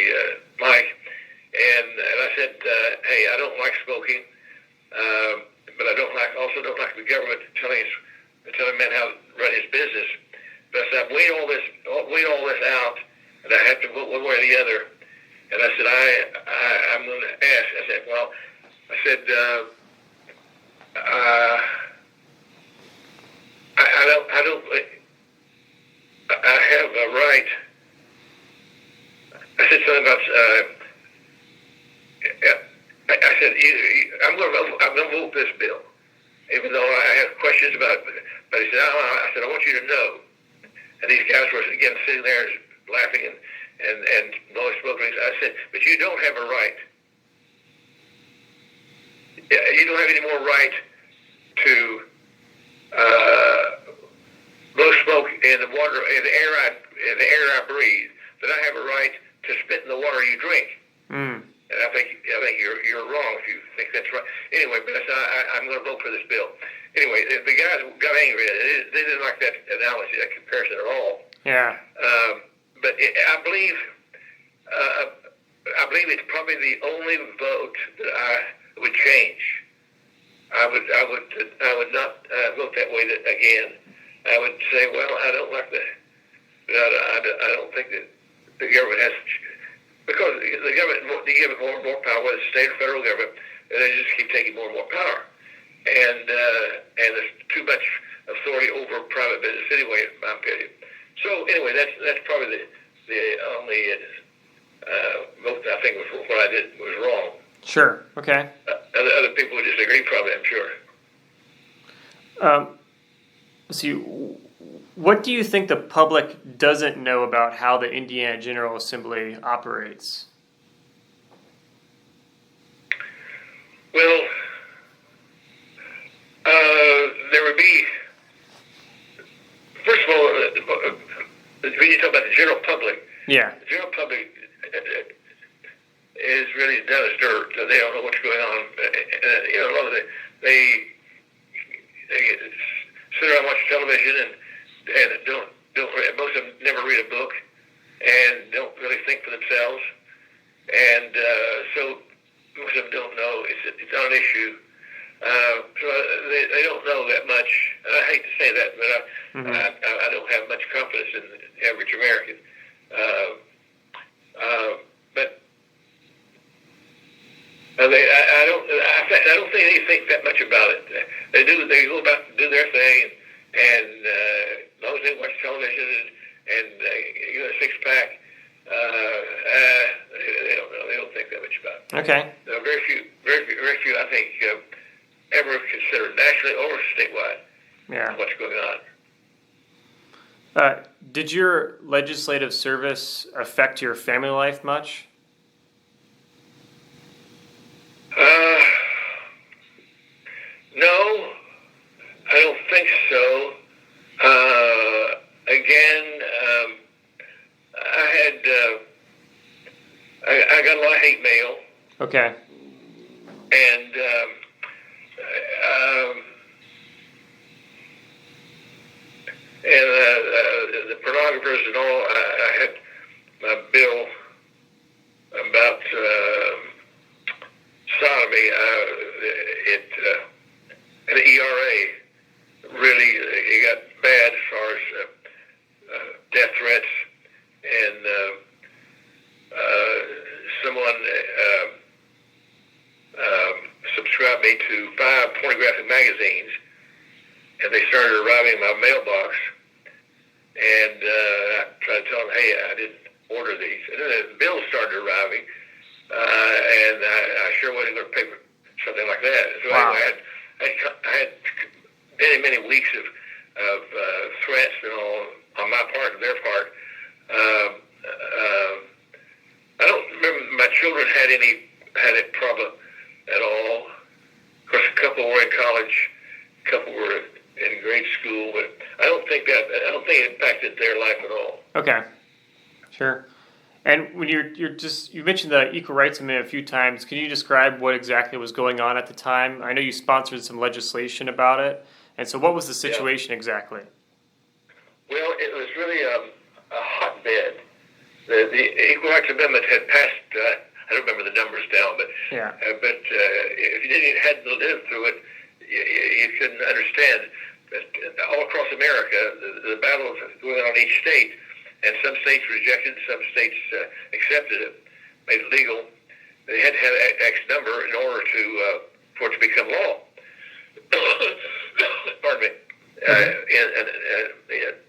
mic, and I said, hey, I don't like smoking, but I also don't like the government telling men how to run his business. But I said, I'm weighing all this out, and I have to vote one way or the other. And I said, I'm going to ask. I said, I have a right. I said something about. I said, I'm going to vote this bill, even though I have questions about it. But he said, I said, I want you to know. And these guys were again sitting there laughing and blowing smoke rings. I said, but you don't have a right. You don't have any more right to blow smoke in the water, in the air I breathe, than I have a right to spit in the water you drink. Mm. And I think you're wrong if you think that's right. Anyway, but I said, I'm going to vote for this bill. Anyway, the guys got angry. They didn't like that analogy, that comparison at all. Yeah. But I believe it's probably the only vote that I would change. I would not vote that way again. I would say, well, I don't like that. I don't think that the government has, because the government, they give it more and more power, whether it's state or federal government, and they just keep taking more and more power. And there's too much authority over private business anyway, in my opinion. So anyway, that's probably the only vote I think was what I did was wrong. Sure. Okay. Other people would disagree, probably, I'm sure. So, what do you think the public doesn't know about how the Indiana General Assembly operates? Well, there would be, first of all, when you talk about the general public, yeah, the general public is really down as dirt. They don't know what's going on. A lot of they sit around and watch television and don't most of them never read a book and don't really think for themselves. And so most of them don't know. It's not an issue. So they don't know that much. And I hate to say that, but I don't have much confidence in the average American. But I don't think they think that much about it. They do. They go about to do their thing, and as long as they watch television and get a six pack, they don't know. They don't think that much about it. Okay. Very few. I think ever considered nationally or statewide what's going on. Did your legislative service affect your family life much? No, I don't think so. Again, I got a lot of hate mail. Okay. And the pornographers and all. I had my bill about sodomy. And the ERA really it got bad as far as death threats and someone subscribed me to 5 pornographic magazines, and they started arriving in my mailbox. And I tried to tell them, hey, I didn't order these. And then the bills started arriving, and I sure wasn't going to pay for something like that. So wow. Anyway, I had many weeks of threats and all on my part and their part. I don't remember my children had a problem at all. Of course, a couple were in college, a couple were in grade school, but I don't think it impacted their life at all. Okay, sure. And when you mentioned the Equal Rights Amendment a few times. Can you describe what exactly was going on at the time? I know you sponsored some legislation about it, and so what was the situation exactly? Well, it was really a hotbed. The Equal Rights Amendment had passed. I don't remember the numbers down, but if you hadn't lived through it, you couldn't understand. All across America, the battles going on in each state, and some states rejected, some states accepted it, made it legal. They had to have X number in order for it to become law. Pardon me.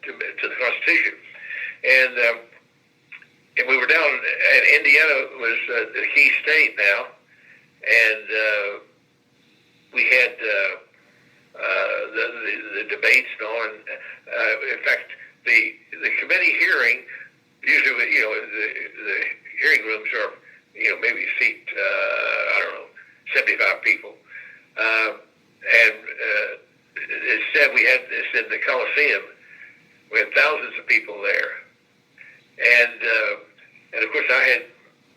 To the Constitution, and we were down, and Indiana was the key state now, and we had the debates and all. And in fact, the committee hearing usually, the hearing rooms are, maybe seat 75 people, and instead we had this in the Coliseum. We had thousands of people there, and of course I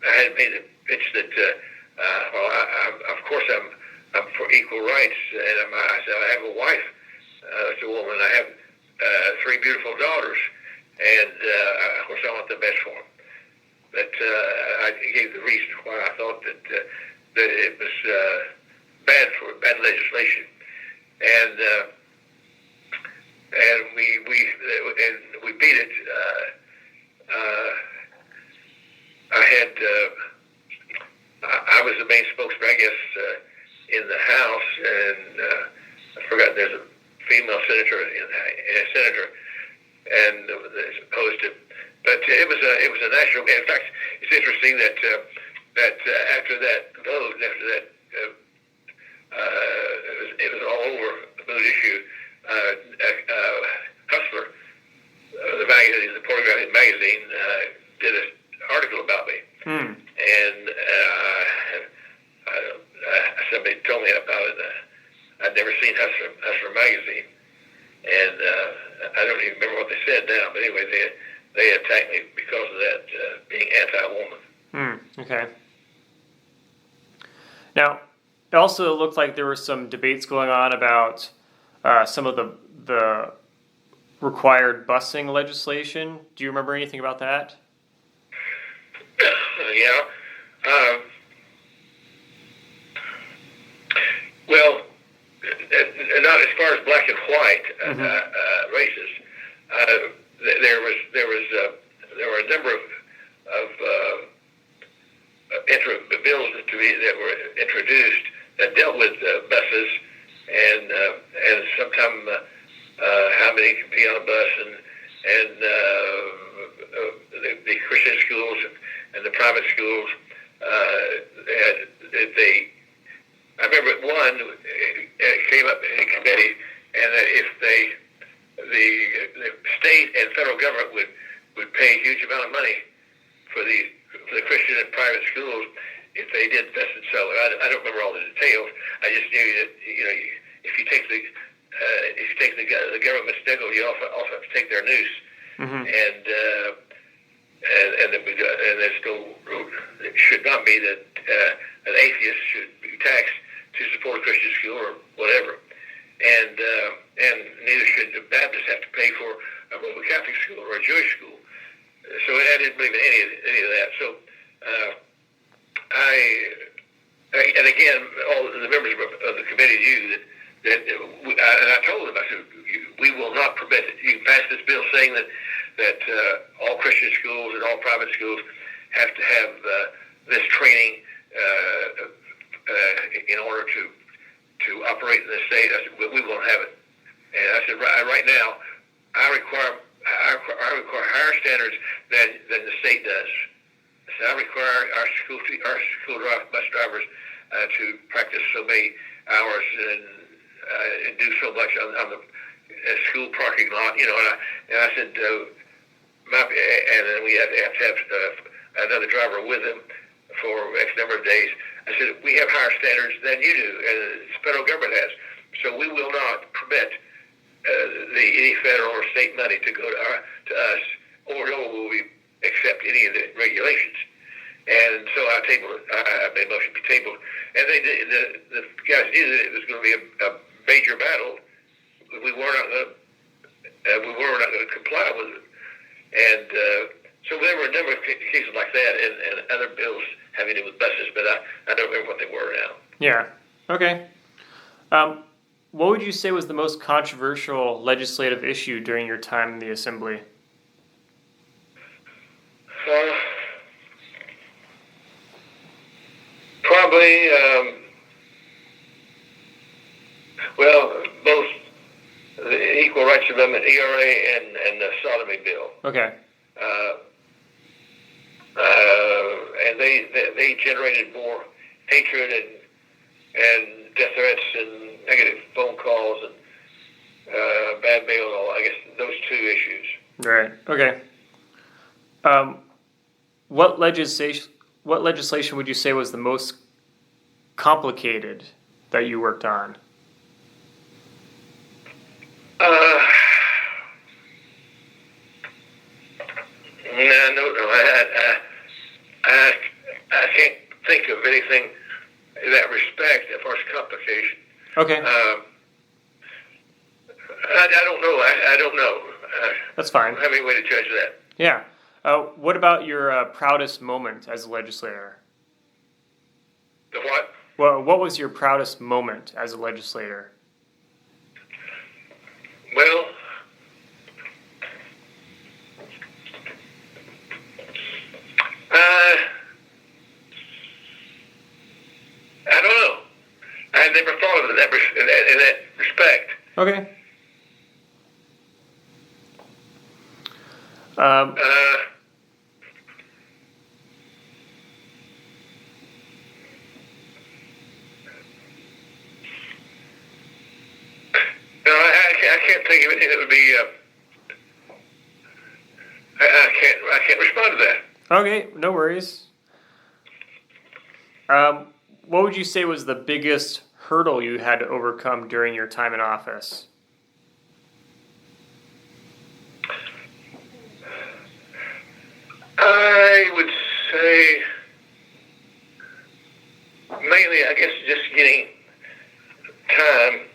had made a pitch that of course I'm for equal rights, and I said I have a wife, as a woman. I have 3 beautiful daughters, and of course I want the best for them. But I gave the reason why I thought that it was bad legislation, and we beat it. I was the main spokesman, I guess, in the House, and I forgot there's a female senator and as opposed to, but it was a national. In fact, it's interesting that after that vote, it was all over the vote issue. Hustler, the pornographic magazine, did an article about me, and somebody told me about it. I'd never seen Hustler magazine, and I don't even remember what they said now. But anyway, they attacked me because of that, being anti-woman. Okay. Now, it also looked like there were some debates going on about some of the required busing legislation. Do you remember anything about that? Yeah. black and white races. There were a number of bills that were introduced that dealt with buses and sometimes how many can be on a bus and the Christian schools and the private schools. I remember one came up in committee, and that if the state and federal government would pay a huge amount of money for the Christian and private schools if they did this and so. I don't remember all the details. I just knew that if you take the government's nickel, you also have to take their noose, and there's no, it should not be that an atheist should be taxed to support a Christian school or whatever, and neither should the Baptists have to pay for a Roman Catholic school or a Jewish school. So I didn't believe in any of that. So and again, all the members of the committee knew that and I told them, I said, we will not permit it. You pass this bill saying that all Christian schools and all private schools have to have this training in order to operate in the state. I said, we won't have it. And I said, right now, I require higher standards than the state does. I said, I require our school bus drivers to practice so many hours and do so much on the school parking lot, And I said, and then we have to have another driver with them for X number of days. I said, we have higher standards than you do, and the federal government has. So we will not permit any federal or state money to go to us, or nor will we accept any of the regulations. And so I tabled it. I made a motion to be tabled, and they did, the guys knew that it was going to be a major battle. We were not going to comply with it, and so there were a number of cases like that, and other bills having to do with buses, but I don't remember what they were now. Yeah. Okay. What would you say was the most controversial legislative issue during your time in the Assembly? Probably, both the Equal Rights Amendment, ERA, and the sodomy bill. Okay. And they generated more hatred and death threats and negative phone calls and bad mail and all. I guess those two issues. Right. Okay. What legislation would you say was the most complicated that you worked on? No. I can't think of anything in that respect as far as complication. Okay. I don't know. I don't know. That's fine. I don't have any way to judge that. Yeah. What about your proudest moment as a legislator? The what? Well, what was your proudest moment as a legislator? Well, I don't know. I had never thought of it in that respect. Okay. No, I can't think of anything that would be. I can't respond to that. Okay, no worries. What would you say was the biggest hurdle you had to overcome during your time in office? I would say mainly, I guess, just getting time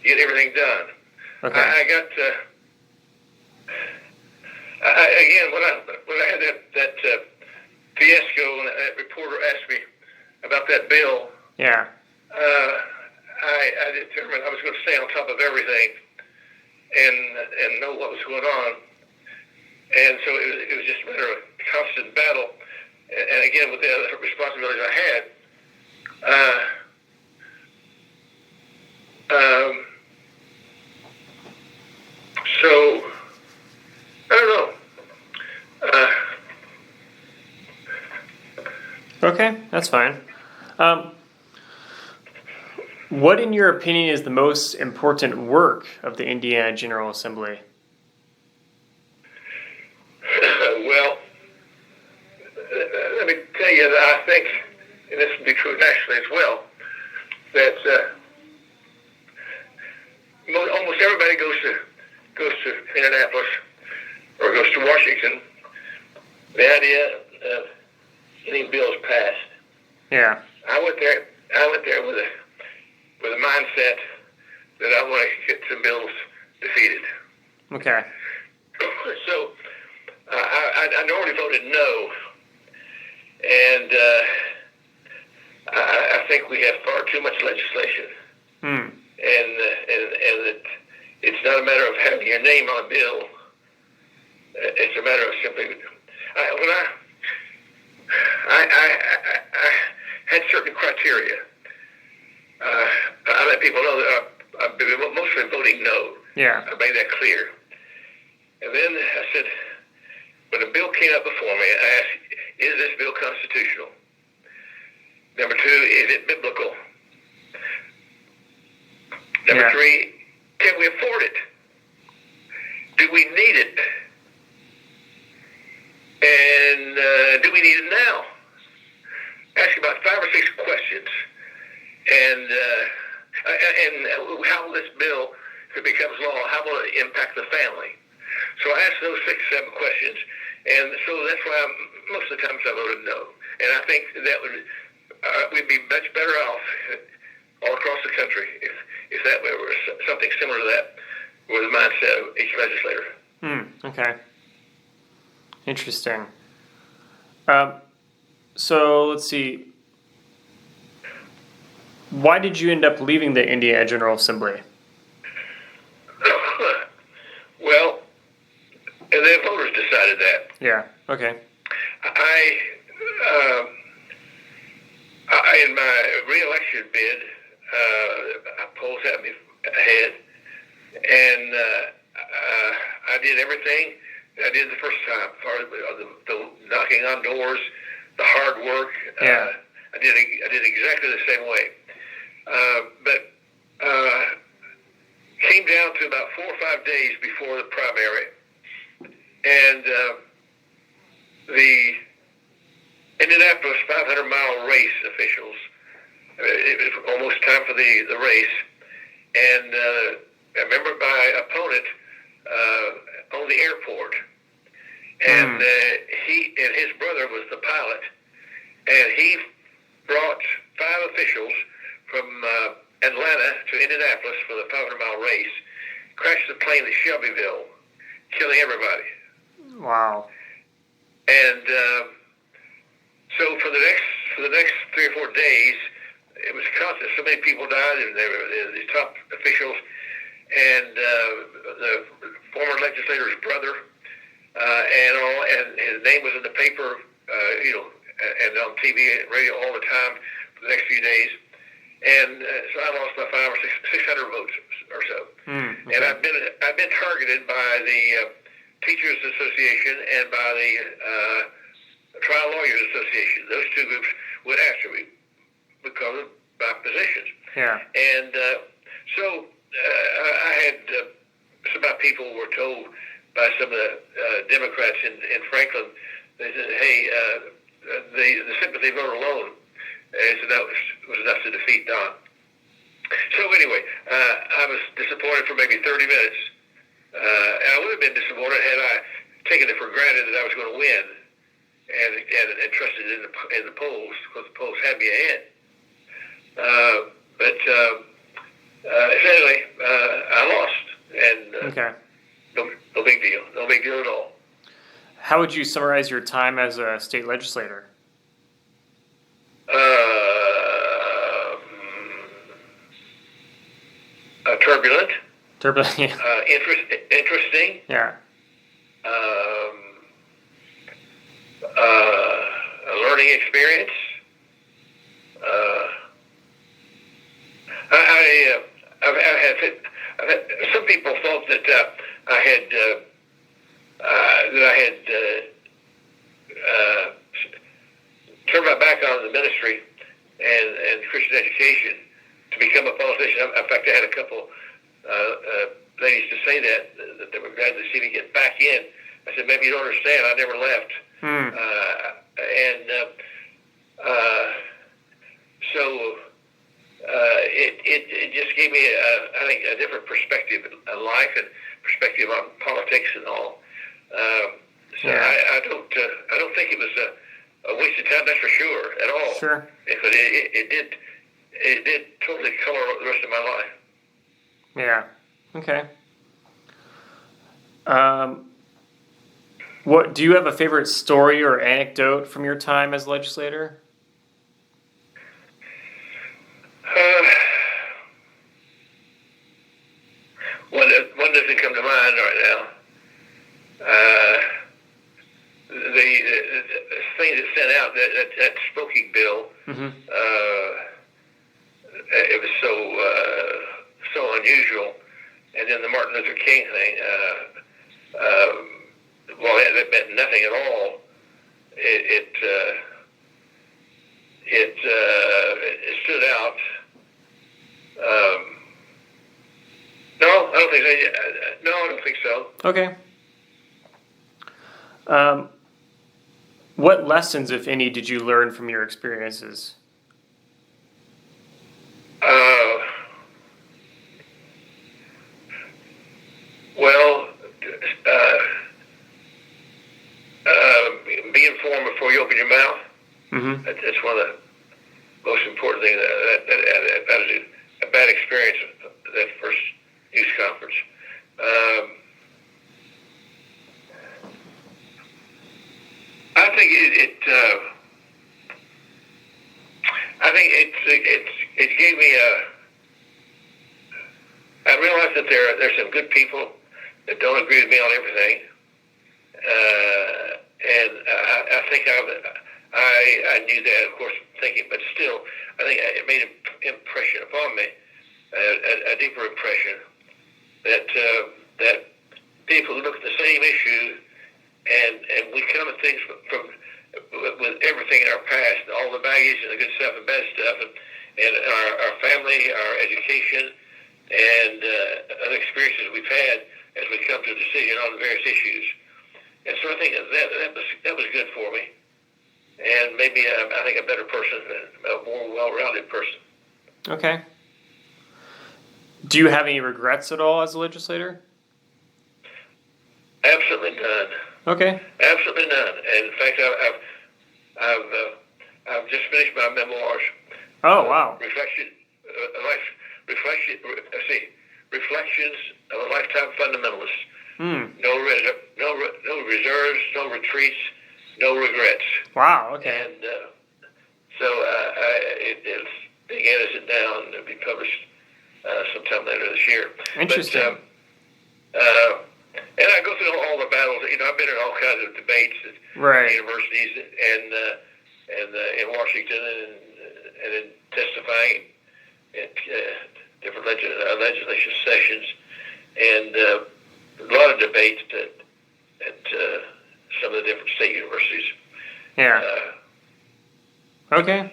to get everything done. Okay. I got again when I had that fiasco and that reporter asked me about that bill. Yeah. I I determined I was going to stay on top of everything and know what was going on. And so it was just a matter of constant battle. And again, with the other responsibilities I had, so I don't know. Okay, that's fine. What, in your opinion, is the most important work of the Indiana General Assembly? Well, let me tell you that I think, and this would be true nationally as well, that almost everybody goes to Indianapolis or goes to Washington. The idea of getting bills passed. Yeah. I went there with a mindset that I want to get some bills defeated. Okay. So I normally voted no, and I think we have far too much legislation, and that it's not a matter of having your name on a bill. It's a matter of simply when I had certain criteria. I let people know that I've been mostly voting no. Yeah. I made that clear. And then I said, when a bill came up before me, I asked, is this bill constitutional? Number two, is it biblical? Number three, can we afford it? Do we need it? And do we need it now? Ask about 5 or 6 questions. And how will this bill, if it becomes law, how will it impact the family? So I asked those 6, 7 questions, and so that's why most of the times I voted no. And I think that we'd be much better off all across the country if that were something similar to that with the mindset of each legislator. Okay. Interesting. So let's see. Why did you end up leaving the Indiana General Assembly? Well, the voters decided that. Yeah. Okay. I in my re-election bid, polls had me ahead, and I did everything I did the first time. The knocking on doors, the hard work. Yeah. I did exactly the same way. But came down to about 4 or 5 days before the primary, and the Indianapolis 500-mile race officials, it was almost time for the race, and I remember my opponent owned the airport, and he and his brother was the pilot, and he brought 5 officials from Atlanta to Indianapolis for the 500-mile race, crashed the plane at Shelbyville, killing everybody. Wow. And so for the next 3 or 4 days, it was constant. So many people died, and they were these top officials, and the former legislator's brother, and his name was in the paper, and on TV and radio all the time for the next few days. And so I lost by 500 or 600 votes or so. Okay. And I've been targeted by the Teachers Association and by the Trial Lawyers Association. Those 2 groups went after me because of my positions. Yeah. And so I had some of my people were told by some of the Democrats in Franklin. They said, "Hey, the sympathy vote alone." So that was enough to defeat Don. So anyway, I was disappointed for maybe 30 minutes. And I would have been disappointed had I taken it for granted that I was going to win and trusted in the polls, because the polls had me ahead. But anyway, I lost. And okay. No big deal. No big deal at all. How would you summarize your time as a state legislator? turbulent, Turbulent. Yeah. interesting, Yeah. um, a learning experience. I've had some people thought that I had turned my back on the ministry and Christian education to become a politician. In fact, I had a couple ladies to say that they were glad to see me get back in. I said, maybe you don't understand. I never left. So it just gave me, I think, a different perspective on life and perspective on politics and all. So Yeah. I don't think it was a waste of time. That's for sure at all. Sure. Because it did totally color the rest of my life. Yeah. Okay. What do you have a favorite story or anecdote from your time as legislator? One doesn't come to mind right now. The thing that sent out that smoking bill, it was so unusual. And then the Martin Luther King thing, well, that meant nothing at all. It stood out. No, I don't think so. No, I don't think so. Okay. What lessons, if any, did you learn from your experiences? Well, be informed before you open your mouth. That's one of the most important things. That is a bad experience at that first news conference. I think it gave me I realized that there's some good people that don't agree with me on everything, and I think I knew that, of course, thinking, but still, I think it made an impression upon me, a deeper impression that people who look at the same issue and we come at things with everything in our past, all the baggage and the good stuff and bad stuff, and our family, our education, and other experiences we've had as we come to a decision on the various issues. And so I think that was good for me, and made me, I think, a better person, a more well-rounded person. Okay. Do you have any regrets at all as a legislator? Absolutely none. Okay. Absolutely none. And in fact, I've just finished my memoirs. Oh, wow. Reflections of a Lifetime Fundamentalist. No reserves, no retreats, no regrets. Wow. Okay. And so it's being edited down and be published sometime later this year. Interesting. And I go through all the battles. I've been in all kinds of debates at universities and in Washington and in testifying at different legislation sessions, and a lot of debates at some of the different state universities. Yeah. Okay.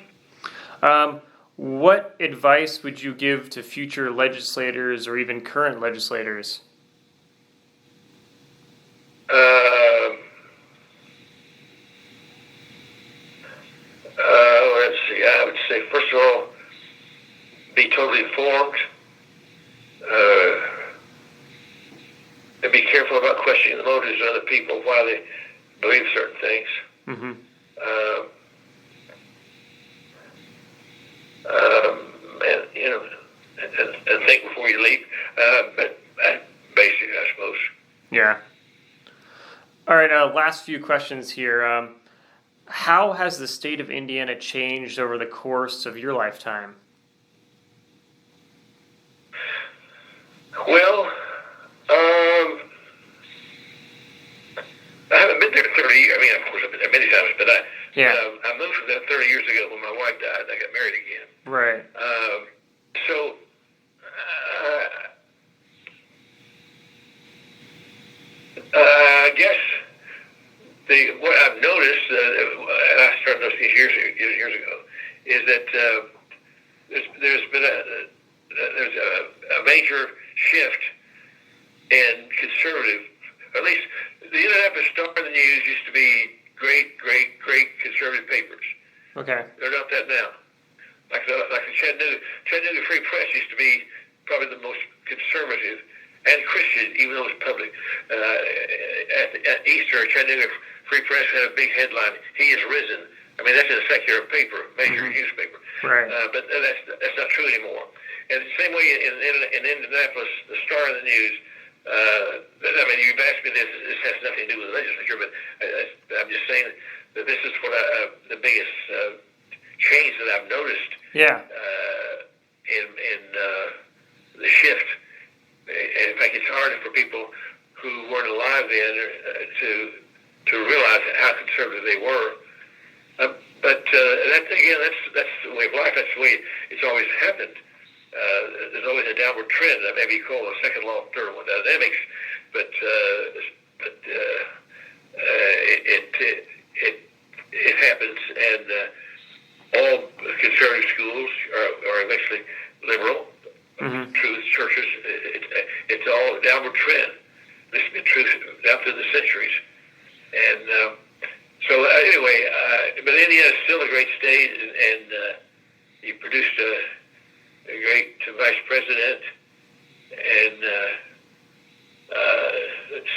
What advice would you give to future legislators or even current legislators? Let's see. I would say, first of all, be totally informed, and be careful about questioning the motives of other people, why they believe certain things. And think before you leap. But basically, I suppose. Yeah. All right. Last few questions here. How has the state of Indiana changed over the course of your lifetime? Yeah. I moved from that 30 years ago when my wife died. I got married again. Right. So I guess what I've noticed, and I started noticing years ago, is that there's been a major shift in conservative. At least the Indianapolis Star and the News used to be great conservative papers. Okay. They're not that now. Like the Chattanooga Free Press used to be probably the most conservative and Christian, even though it's public. At Easter, Chattanooga Free Press had a big headline: "He is risen." I mean, that's in a secular paper, major newspaper. Right. But that's not true anymore. And the same way in Indianapolis, the Star and the News. I mean, you've asked me this. This has nothing to do with the legislature, but I'm just saying that this is what the biggest change that I've noticed. Yeah. In the shift. In fact, it's harder for people who weren't alive then to realize how conservative they were. But that's the way of life. That's the way it's always happened. There's always a downward trend. That may be called the second law of thermodynamics, but it happens, and all conservative schools are eventually liberal. Truth churches, it's all a downward trend. This has been true down through the centuries, and so anyway, but Indiana is still a great state, and you produced a great vice president, and I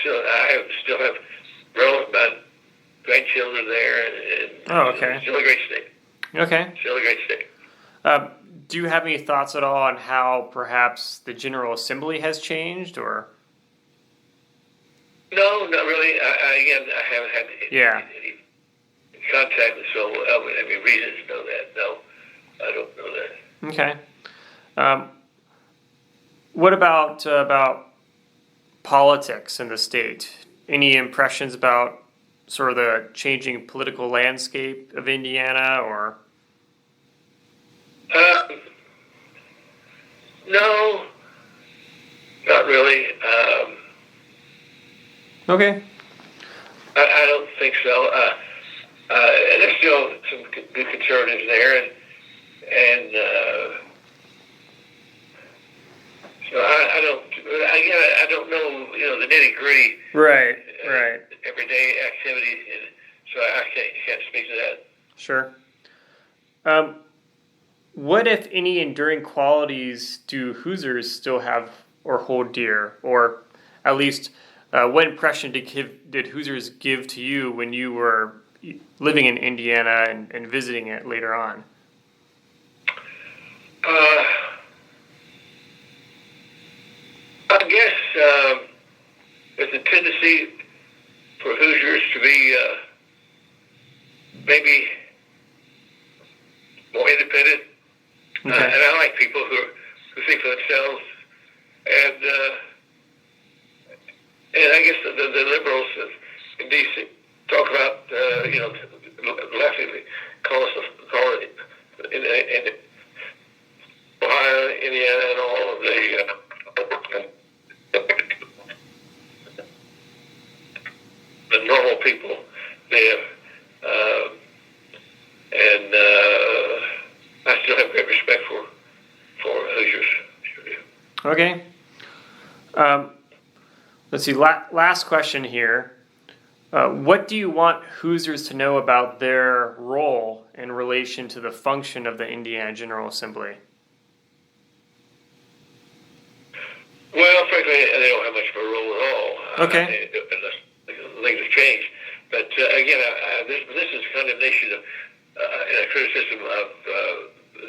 still have my grandchildren there, and okay. Still a great state. Okay. Still a great state. Do you have any thoughts at all on how perhaps the General Assembly has changed, or? No, not really. I haven't had any contact, so I would have any reason to know that. No, I don't know that. Okay. What about politics in the state? Any impressions about sort of the changing political landscape of Indiana, or? No, not really. Okay. I don't think so. And there's still some good conservatives there, and so I don't know, the nitty gritty. Right. Everyday activities, and so I can't speak to that. Sure. What, if any, enduring qualities do Hoosiers still have or hold dear? Or at least, what impression did Hoosiers give to you when you were living in Indiana and visiting it later on? I guess there's a tendency for Hoosiers to be maybe more independent. Okay. And I like people who think for themselves, and I guess the liberals in D.C. talk about laughingly call it in Ohio, Indiana, and all of the normal people there, and I still have great respect for Hoosiers. Sure do. Okay. Let's see. Last question here. What do you want Hoosiers to know about their role in relation to the function of the Indiana General Assembly? Well, frankly, they don't have much of a role at all. Okay. Unless things have changed. But again, this is condemnation of and a criticism of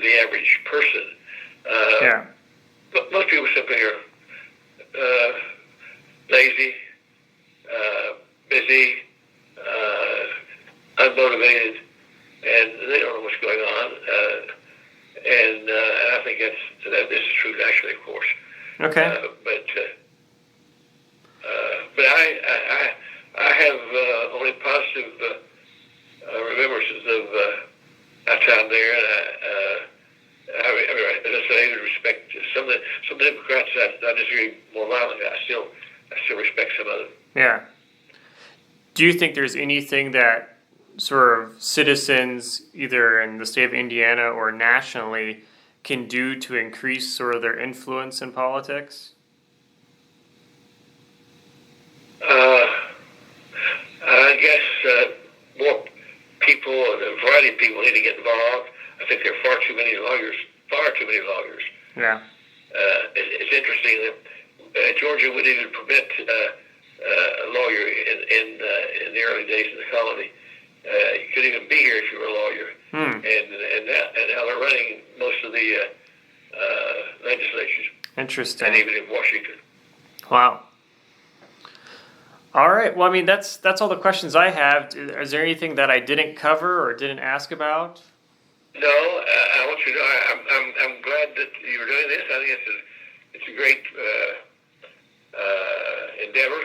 the average person. Yeah. But most people simply are lazy, busy, unmotivated, and they don't know what's going on. And I think that this is true, actually, of course. Okay. But I have only positive remembrances some Democrats I disagree more violently. I still respect some of them. Yeah. Do you think there's anything that sort of citizens, either in the state of Indiana or nationally, can do to increase sort of their influence in politics? I guess more people, a variety of people need to get involved. I think there are far too many lawyers. Yeah. It's interesting that Georgia would even permit a lawyer in the early days of the colony. You couldn't even be here if you were a lawyer. And now they're running most of the legislatures. Interesting. And even in Washington. Wow. All right. Well, I mean, that's all the questions I have. Is there anything that I didn't cover or didn't ask about? No, I want you to know I'm glad that you were doing this. I think it's a great endeavor,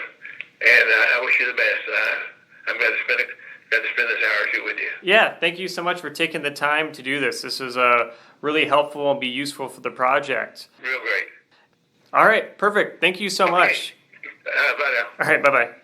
and I wish you the best. I'm glad to spend this hour or two with you. Yeah, thank you so much for taking the time to do this. This is really helpful and be useful for the project. Real great. All right, perfect. Thank you so much. Bye now. All right, bye-bye.